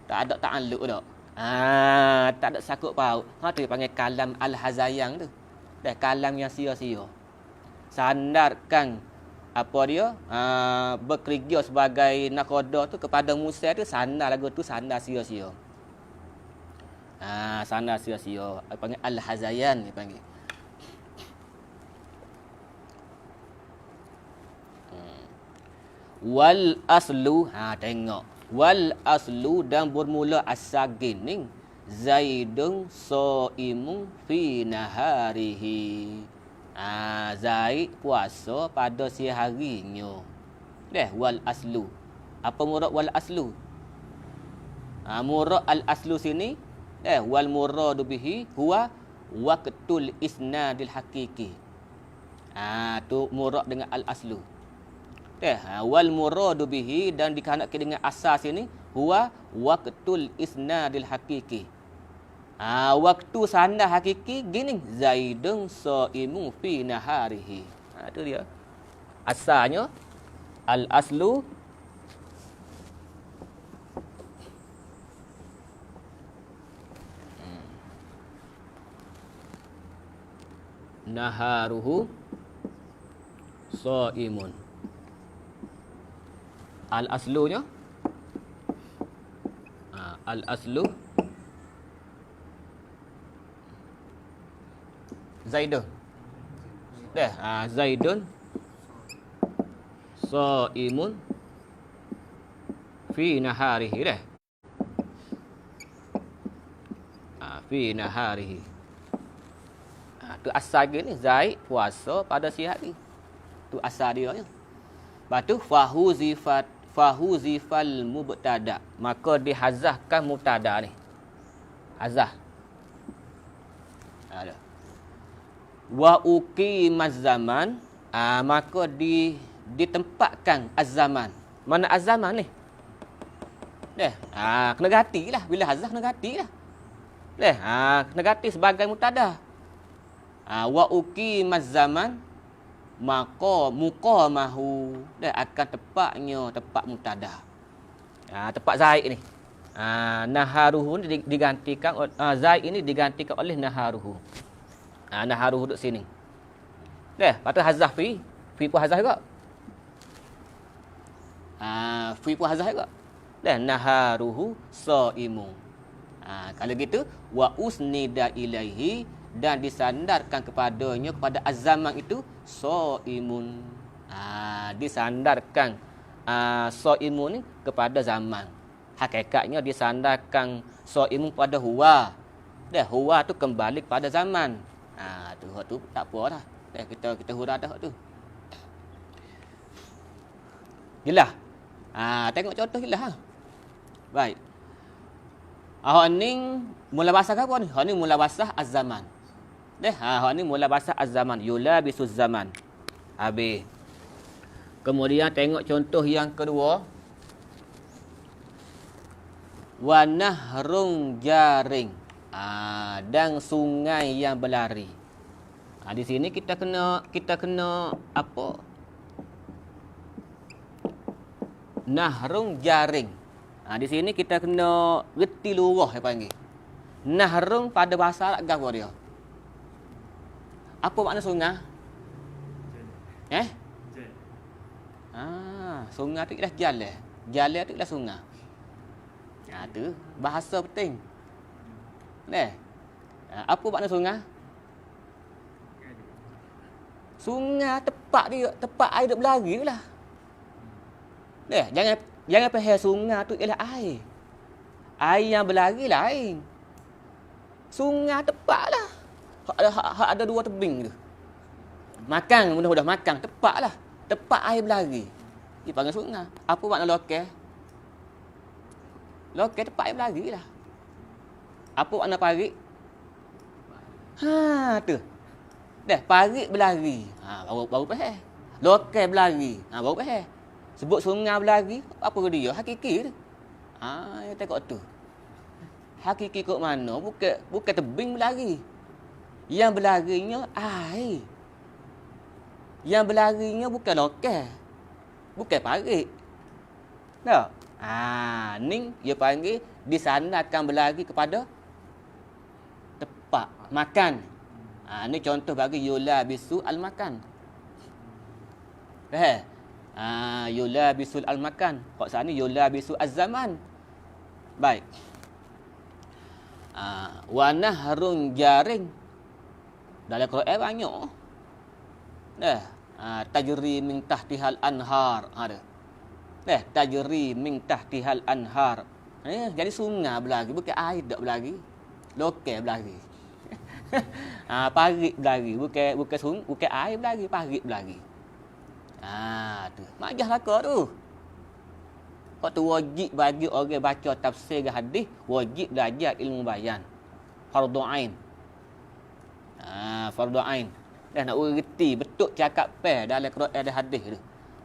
Tak ada ta'alluq dak. Tak ada sakut paut. Tu dia panggil kalam al-hazayang tu. Kalam yang sia-sia. Sandarkan apa dia? Bekerja sebagai nakhoda tu kepada Musa tu, sandar lagu tu sandar sia-sia. Sandar sia-sia. Dia panggil al-hazayan dia panggil. Wal aslu, tengok. Wal aslu dan bermula as-sagin ni Zaidun so'imun fi naharihi. Zaid puasa pada siang harinya. Wal aslu. Apa murad wal aslu? Murad al aslu sini wal muradu bihi huwa waqtul isnadil haqiqi. Tu murad dengan al aslu. Wal muradu bihi dan dikehendaki dengan asas ini huwa waqtul isnadil haqiqi. Waktu sandar hakiki gini, Zaidun sha'imu fi naharihi. Itu dia. Asalnya al aslu naharuhu sha'imun. Al aslunya al aslu Zaidun. Zaidun sha'imun fi naharihi fi naharihi. Tu asal dia ni, Zaid puasa pada siang hari. Tu asal dia nya. Lepas tu fahuzifal mubtada, maka dihazahkan mubtada ni. Hazah. Ada. Wa uqimaz zaman, maka ditempatkan az-zaman. Mana az-zaman ni? Kena gantilah bila hazah, kena gantilah. Kena ganti sebagai mubtada. Wa uqimaz zaman, maka muqamahu dah akan tepat mubtada. Tepat zaid ni. Naharuhu ni digantikan zaid ini digantikan oleh naharuhu. Naharuhu duduk sini. Dah, patut hazaf fi pun hazaf juga. Fi pun hazaf juga. Dah, naharuhu saimun. Kalau gitu wa usnida ilaihi dan disandarkan kepadanya kepada az-zaman itu saimun. Disandarkan saimun ni kepada zaman. Hakikatnya disandarkan saimun pada huwa. Dah, huwa tu kembali kepada zaman. Tu tak apa dah. Dah, kita hurah dah tu. Jelas. Tengok contoh jelas. Baik. Hak ni mula basah apa ni? Hak ni mula basah az-zaman. Dah, hak ni mula basah az-zaman. Yulabisuz zaman. Habis. Kemudian tengok contoh yang kedua. Wa nahrun jaring. Dan sungai yang berlari. Di sini kita kena apa? Nahrun jaring. Di sini kita kena reti lurah dia panggil. Nahrun pada bahasa Arab apa dia? Apa makna sungai? Sungai tu ialah jalan. Jalan tu ialah sungai. Tu bahasa penting. Apa makna sungai? Sungai tempat air duk berlari tu lah. Jangan faham sungai tu ialah air. Air yang berlari lain. Sungai tempat lah. Hak ada dua tebing tu. Makan, mudah-mudah makan. Tempat lah. Tempat air berlari. Dia panggil sungai. Apa makna lokal? Lokal tempat air berlari lah. Apa makna parit? Tu. Dah, parit berlari. Baru faham. Lokal berlari. Baru faham. Sebut sungai berlari, apa dia? Hakiki tu. Tengok tu. Hakiki kok mana? Bukan tebing berlari. Yang berlarinya air. Yang berlarinya bukan lokal. Bukan parit. Tak? Ni dia panggil disandarkan berlari kepada tempat makan. Ni contoh bagi yulabisu al-makan. Faham? Yulabisul al-makan. Kok sana yulabisu az-zaman. Baik. Wa nahrun jaring. Dalam Quran banyak. Dah. Tajri min tahtihal anhar. Ada. Dah, tajri min tahtihal anhar. Jadi sungai berlari, bukan air dak berlari. Lokal berlari. Parit berlari, bukan air berlari, parit berlari. Tu. Majah raka tu. Kau tu wajib bagi orang baca tafsir hadis, wajib belajar ilmu bayan. Fardu ain. Fardu ain. Dah nak reti betul cakap dalam Quran ada hadis tu.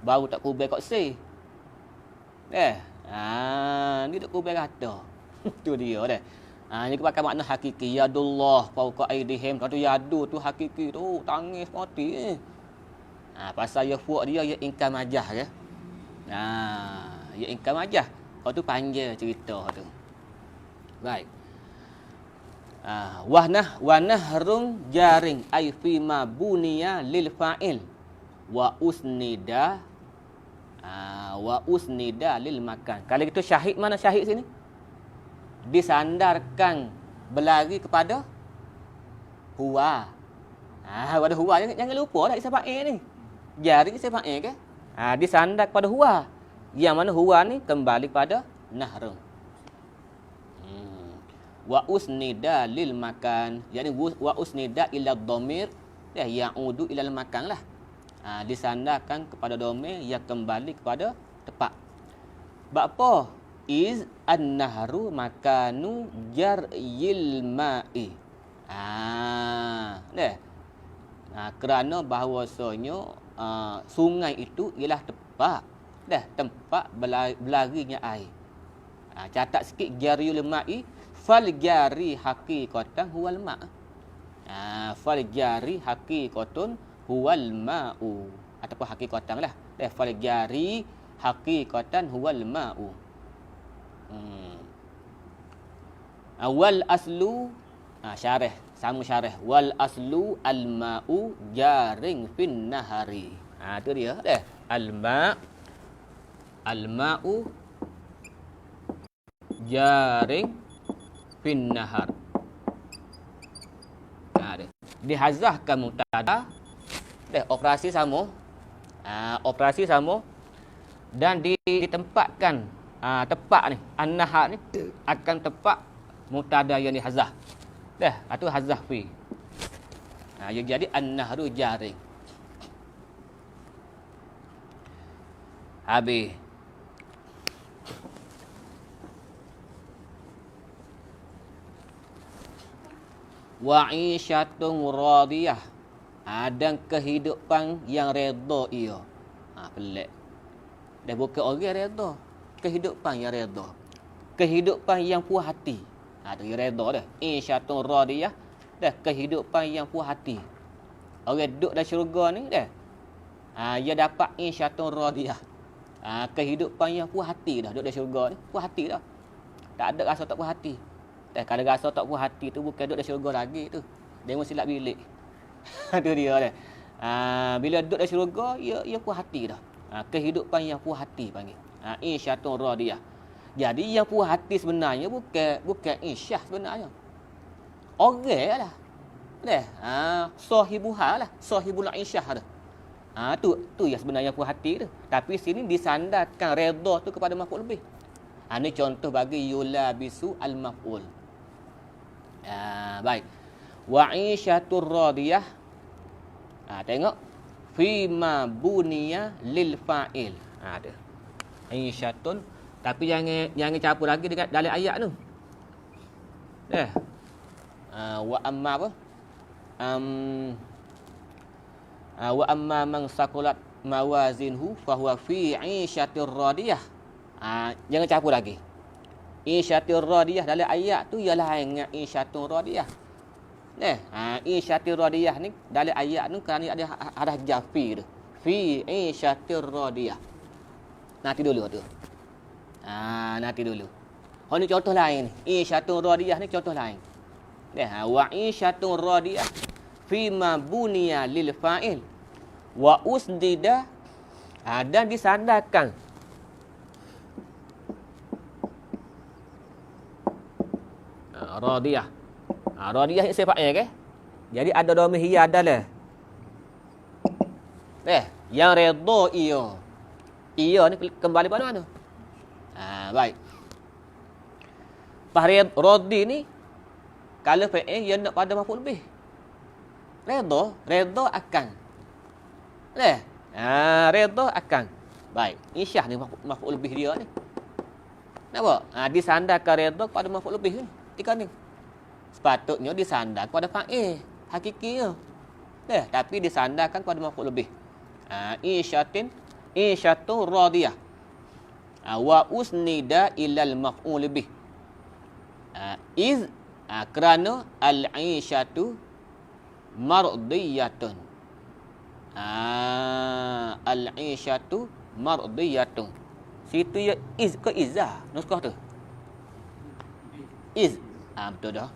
Baru tak kubur kau say. Ni tak kubur kata. Tu dia dah. Ni pakai makna hakiki. Yadullah fauqa aidihim. Kau tu yadu tu hakiki tu. Tangis mati. Pasal ya fuak dia ya ingkar majah ke. Ya ingkar majah. Kau tu panjang cerita tu. Baik. Wa nahrun jaring ay fi ma buniya lil fa'il wa usnida lil makan. Kalau itu syahid, mana syahid sini? Disandarkan berlari kepada huwa. Pada huwa jangan lupa dah isam fa'il ni. Jaring isam fa'il ke? Disandar kepada huwa. Yang mana huwa ni kembali kepada nahrun. Wa usnida lil makan, yakni wa usnida ila dhamir ya'udu ila al makan lah. Disandarkan kepada dhamir yang kembali kepada tempat. Bab apa? Is an-nahru makanu jar'il ma'i. Kerana bahawasanya sungai itu ialah tempat tempat berlarinya air. Catat sikit jariyul ma'i fal jari haqiqatan huwal ma'. Fal jari haqiqatun huwal ma'u ataupun hakikatan lah. Fal jari hakikatan huwal ma'u. Wal aslu syarah sama syarah wal aslu al ma'u jaring fin nahari. Tu dia dah. Al ma'u jaring fin nahar. Dia dihazahkan mubtada dah operasi sama. Operasi sama dan ditempatkan tepat ni an-nahar ni akan tepat mubtada yang dihazah. Dah, itu hazah fi. Yang jadi an-nahru jaring. Habis. Wa'isyatun radiyah. Dan kehidupan yang redha ia. Pelik. Dah bukan orang redha. Kehidupan yang redha. Kehidupan yang puas hati. Tu yang redha dah. Isyatun radiyah. Dah kehidupan yang puas hati. Orang duduk dalam syurga ni dah. Dia dapat isyatun radiyah. Kehidupan yang puas hati dah. Duduk dalam syurga ni. Puas hati dah. Tak ada rasa tak puas hati. Kalau rasa tak puas hati tu bukan duduk dalam syurga lagi tu. Dia mesti silap bilik. Tu dia dah. Bila duduk dalam syurga, ia puas hati dah. Kehidupan yang puas hati panggil. Isyatun radiyah. Jadi yang puas hati sebenarnya bukan isyah sebenarnya. Orang lah. Sahibuha lah. Sahibul isyah dah. Tu yang sebenarnya puas hati tu. Tapi sini disandarkan redha tu kepada maf'ul bih. Ini contoh bagi yulabisu al-maf'ul. Baik. Wa'isyatur radiyah. Tengok. Fima buniya lil fa'il. Ada. Isyatun. Tapi jangan campur lagi dengan dalam ayat tu. Wa amma apa? Wa amma man saqulat mawazinhu fahuwa fi 'isyatir radiyah. Jangan campur lagi. Isyatir radiyah dalam ayat tu ialah dengan isyatur radiyah. Isyatir radiyah ni dalam ayat tu kerana ada harah jafi tu. Fi isyatir radiyah. Nanti dulu tu. Nanti dulu. Ni contoh lain ni. Isyatur radiyah ni contoh lain. Wa isyatur radiyah fi ma buniya lil fa'il wa usdida dan disandarkan radiyah. Radiyah ni sifatnya ke? Jadi ada dhamir hiya adalah. Yang redha ia. Ia ni kembali pada mana? Baik. Fahrid radi ni kalau fa'il yang nak pada maf'ul bih. Redha akan. Redha akan. Baik. Isyah ni maf'ul bih dia ni. Nampak? Disandarkan redha kepada maf'ul bih ni. Tiga ni. Sepatutnya disandarkan kepada fa'il hakikinya. Tapi disandarkan kepada maf'ul bih. Isyatun radiyah. Wa usnida ilal maf'ul bih. Kerana al-isyatu mardiyatun. Al-isyatu mardiyatun. Situ ya iz ke izah nuskah tu. Iz. Betul dah.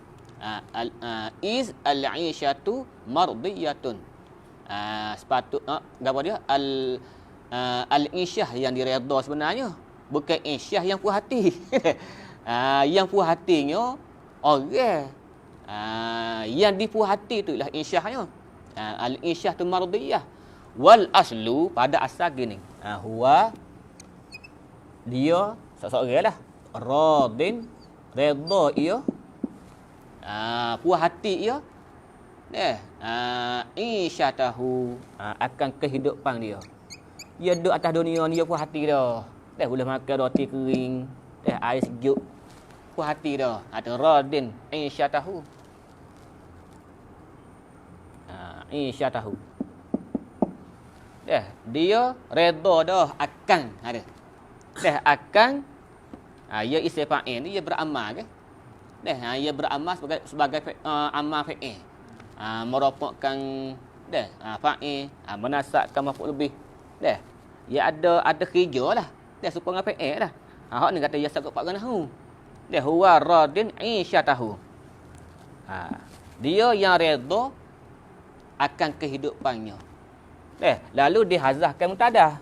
Iz al-isyatu mardiyatun. Apa dia? Al-isyah yang diredha sebenarnya. Bukan isyah yang puas hati. Yang puas hatinya orang. Yang dipuas hati tu ialah isyahnya. Al-isyah tu mardiyah. Wal aslu pada asal gini. Huwa dia seseorang lah. Radin redha ia. Puas hati ia. Isyatahu akan kehidupan dia. Dia duduk atas dunia ni dia puas hati dah. Boleh makan roti kering, air sejuk. Puas hati dah. Ada radin isyatahu. Isyatahu. Dia redha dah akan ada. Akan ia isim fa'il ni ia beramal ke? Ia beramal sebagai amal fa'il. Merupakan Dah. Fa'il. Menasabkan maf'ul bih. Dah. Ya ada kerja lah. Dah supaya fi'il lah. Hak ni kata ya sakut pak ganahu. Dah huwa radin isyatahu. Dia yang redha akan kehidupannya. Lalu dihazahkan mubtada.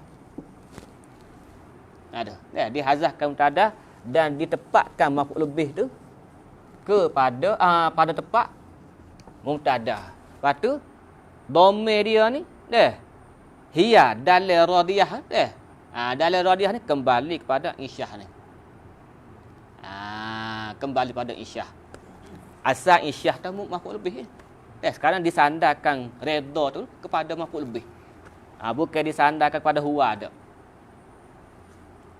Dihazahkan mubtada dan ditepatkan maf'ul bih tu kepada pada tempat mubtada. Lepas tu dhamir dia ni hiya dalil radiyah dalil radiyah ni kembali kepada isyah ni. Kembali pada isyah. Asal isyah tu maf'ul bih. Sekarang disandarkan redha tu kepada maf'ul bih. Bukan disandarkan kepada huwa dak.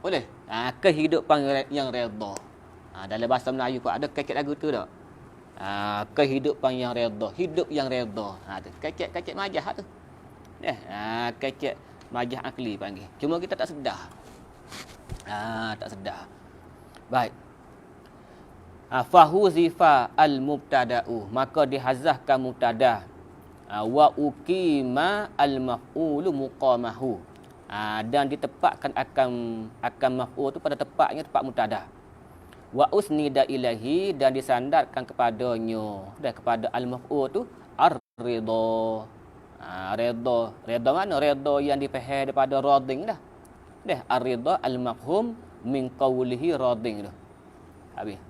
Boleh? Kehidupan yang redha. Dalam bahasa Melayu pun ada kecek lagu tu tak? Kehidupan yang redha, hidup yang redha. Tu kecek majah tu. Kecek majah akli panggil. Cuma kita tak sedar. Tak sedar. Baik. Fahuzifa al-mubtada'u, maka dihazahkan mubtada. Wa uqima al-maf'ulu muqamahu. Dan ditepatkan akan maf'ul tu pada tempatnya, tempat mubtada. Wa usnida ilahi, dan disandarkan kepadanya, dan kepada al-maf'ul tu ar-ridha. Redha mana? Redha yang difaham daripada rading dah. Ar-ridha al-mafhum min qawlihi rading dah. Habis.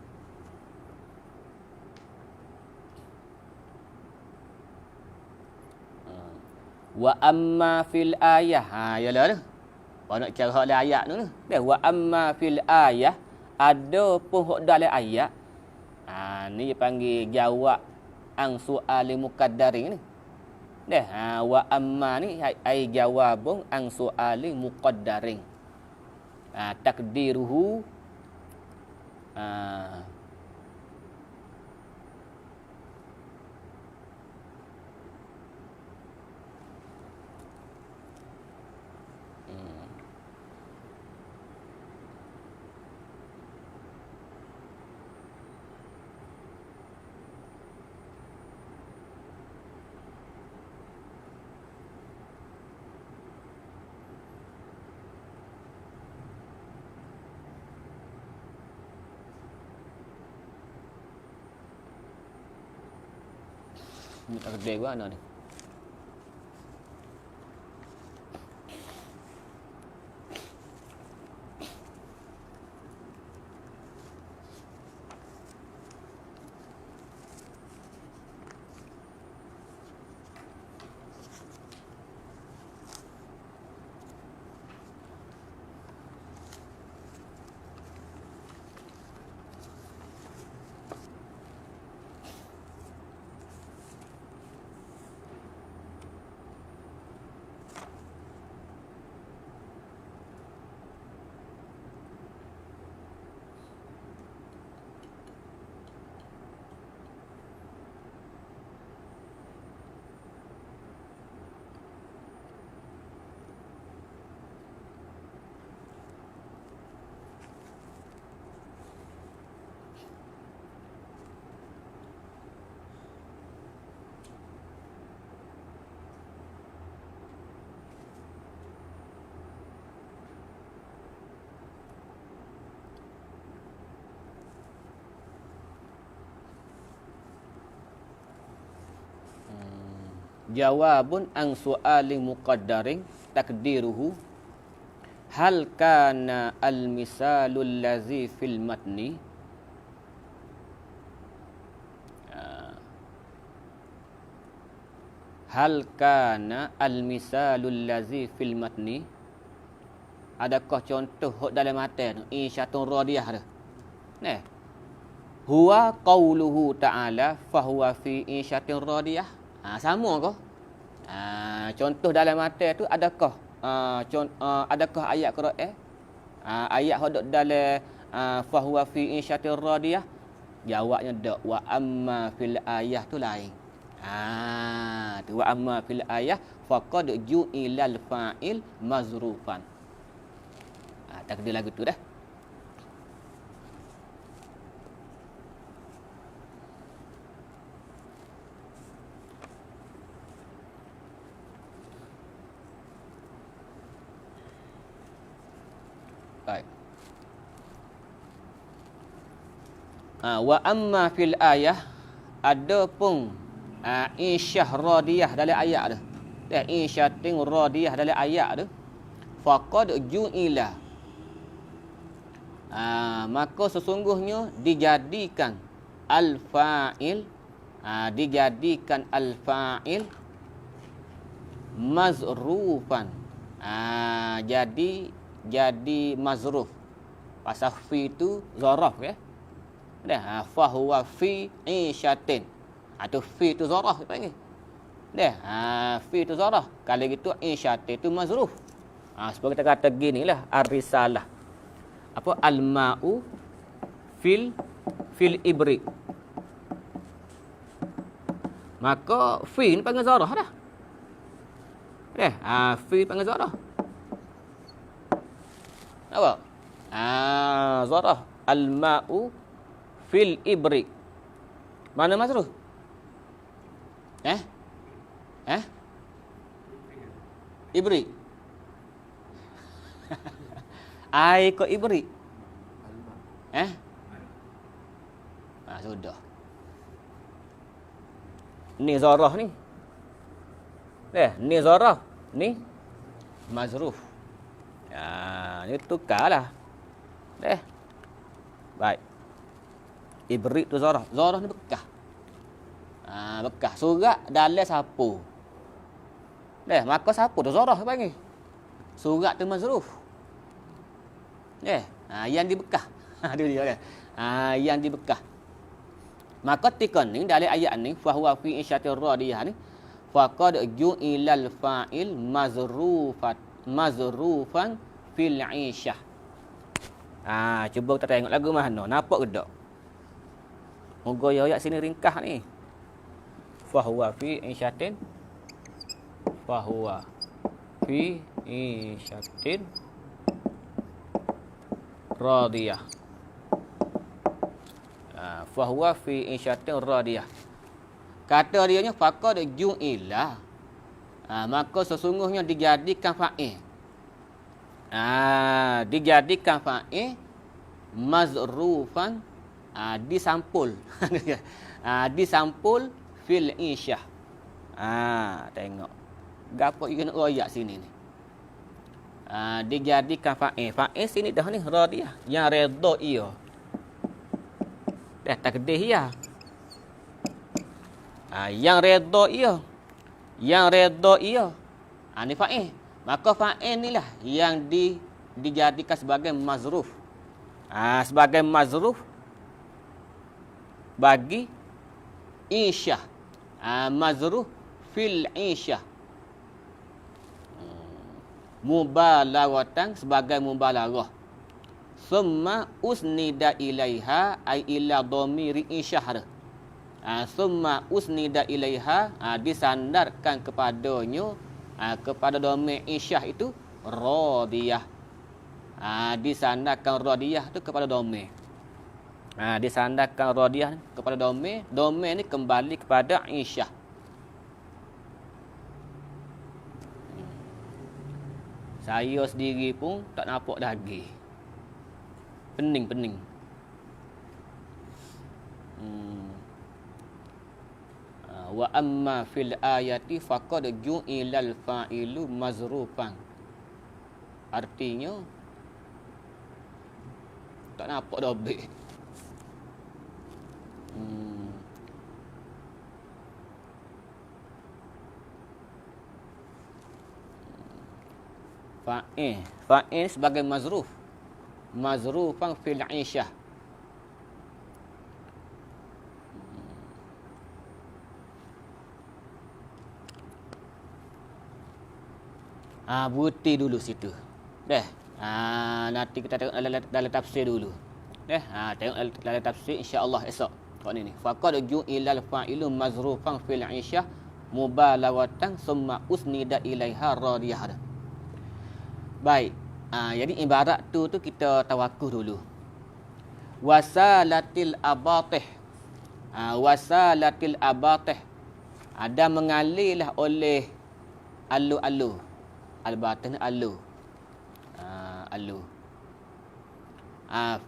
Wa amma fil ayah. Yalah tu. Kau nak cara hak ayat tu. Wa amma fil ayah, ada pun hak dalam ayat. Ni panggil jawab ang su'ali muqaddarin ni. Wa amma ni ai jawabun ang su'ali muqaddarin. Takdiruhu ni takdir mana ni? Jawabun ang su'ali muqaddarin takdiruhu hal kana al-misalul lazi fil matni hal kana al-misalul lazi fil matni, adakah contoh hok dalam matan isyatun radiyah dah. Huwa qauluhu ta'ala fahuwa fi isyatin radiyah. Sama ke? Contoh dalam matan tu adakah adakah ayat Quran? Ayat hok dalam fahuwa fi isyatin radiyah? Jawabnya dak. Wa amma fil ayah tu lain. Tu wa amma fil ayah faqad ju'ilal fa'il mazrufan. Takdir lagu tu dah. Wa amma fil ayah, adapun insyah radiyah dalam ayat tu. Insyatin radiyah dalam ayat tu. Faqad ju'ila. Maka sesungguhnya dijadikan al-fa'il mazrufan. Jadi mazruf. Pasal fi tu zaraf ya. Dah fa huwa fi isyatin. Tu fi tu zaraf panggil. Dah fi tu zaraf. Kalau gitu isyatin tu mazruf. Seperti kita kata ginilah ar-risalah. Apa al-ma'u fil ibri. Maka fi ni panggil zarah dah. Fi panggil zarah. Apa? Zarah al-ma'u fil ibri. Mana mazruf? Ibri. Air kau ibri. Sudah. Ni zarah ni. Ni zarah. Ni mazruf. Ni tukarlah. Baik. Ibri tu zarah. Zarah ni bekas. Bekas. Surat dalam sapu. Maka sapu tu zarah panggil. Surat tu mazruf. Yang dibekas. Dia kan. Yang dibekas. Maka tikon ni dalam ayat ni fa huwa fi insyatir radiyah ni faqad ju'ilal fa'il mazrufan fil 'isyah. Cuba kita tengok lagu mana. Nampak ke tak? Moga ayat sini ringkas ni. Fa huwa fi insyatin radiyah. Fahuwa fi insyatin radiyah. Kata dia nya faqad ju'ila. Maka sesungguhnya dijadikan fa'il. Dijadikan fa'il mazrufan, disampul. Disampul fil insyah. Tengok. Gapo you nak royak sini ni. Dijadikan fa'il. Fa'il sini dah ni radiyah. Yang redha ia. Dah takdir ia. Yang redha ia. Yang redha ia. Ni fa'il. Maka fa'il ni lah yang dijadikan sebagai mazruf. Sebagai mazruf bagi insyah. Mazruf fil insyah. Mubalaghatan, sebagai mubalaghah. Summa usnida ilaiha ay ila dhamiri insyah. Summa usnida ilaiha, disandarkan kepadanya, kepada dhamir insyah itu radiyah. Disandarkan radiyah tu kepada dhamir. Disandarkan radiyah kepada dhamir. Dhamir ni kembali kepada insyah. Saya sendiri pun tak nampak lagi. Pening. Wa amma fil ayati faqad ju'ilal fa'ilu mazrufan. Artinya tak nampak dah habis. Fa'il sebagai mazruf. Mazrufan fil 'isyah. Buti dulu situ. Nanti kita tengok dalam tafsir dulu. Tengok dalam tafsir insya-Allah esok. Kau ni. Faqad ju'ilal fa'ilu mazrufan fil 'isyah mubalaghatan summa usnida ilaiha radiyah. Baik. Jadi ibarat tu kita tawakkuf dulu. Wasalatil abatih. Wasalatil abatih. Ada mengalirlah oleh alu-alu. Al-batih ni alu. Alu.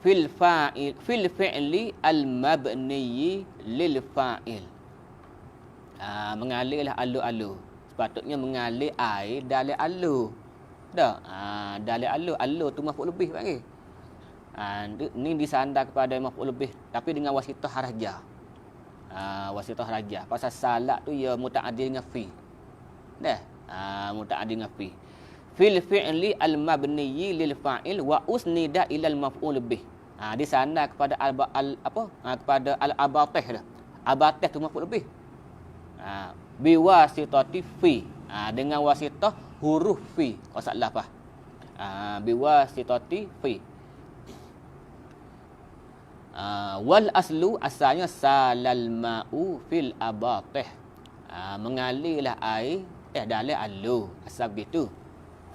fil fi'li al-mabni lil fa'il. Mengalirlah alu-alu. Sepatutnya mengalir air dalam alu. Dah. Dalam alu tu maf'ul lebih panggil. Ni disandar kepada maf'ul lebih tapi dengan wasitah harajah. Wasitah harajah. Pasal salat tu ya muta'addi dengan fi. Dah. Muta'addi dengan fi. Fil fi'li al-mabni lil fa'il wa usnida ila al-maf'ul bih. Disandar kepada kepada al-abatih dah. Abatih tu maf'ul bih. Biwasitati fi. Dengan wasitah huruf fi. Qasad lafaz. Biwasitati fi. Wal aslu asalnya salal ma'u fil abatih. Mengalirlah air dalam alu. Asal begitu.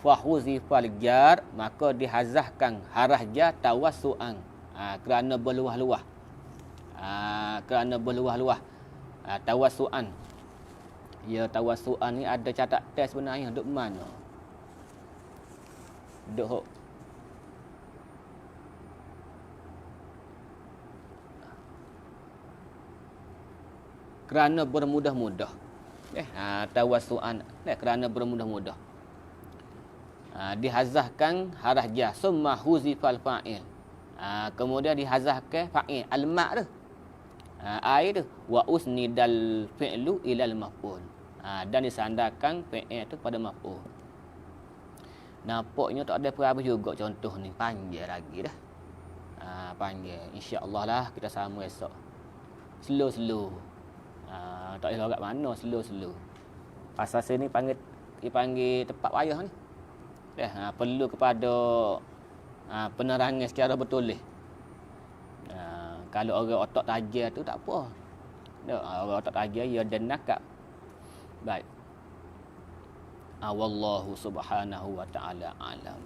Fahuzifal jar, maka dihazahkan harah jar tawassu'an. Kerana berluah-luah. Kerana berluah-luah. Tawassu'an. Ya, tawassu'an ni ada catat test sebenarnya. Duk mana? Duk kerana bermudah-mudah. Tawassu'an. Kerana bermudah-mudah. Dihazahkan harah jar summa huzifal fa'il. Kemudian dihazahkan fa'il al-ma' tu. Air tu wa usnidal fi'lu ilal maf'ul. Dan disandarkan fi'il tu pada maf'ul. Nampaknya tak ada apa-apa juga contoh ni, panjang lagi dah. Panjang. Insya-Allah lah kita sama esok. Slow. Tak boleh logat mana slow. Pasal sini dipanggil tempat wayah ni. Perlu kepada penerangan secara betul. Kalau orang otak tajam tu tak apa. Orang otak tajam dia ada nakap. Baik. Wallahu subhanahu wa ta'ala alam.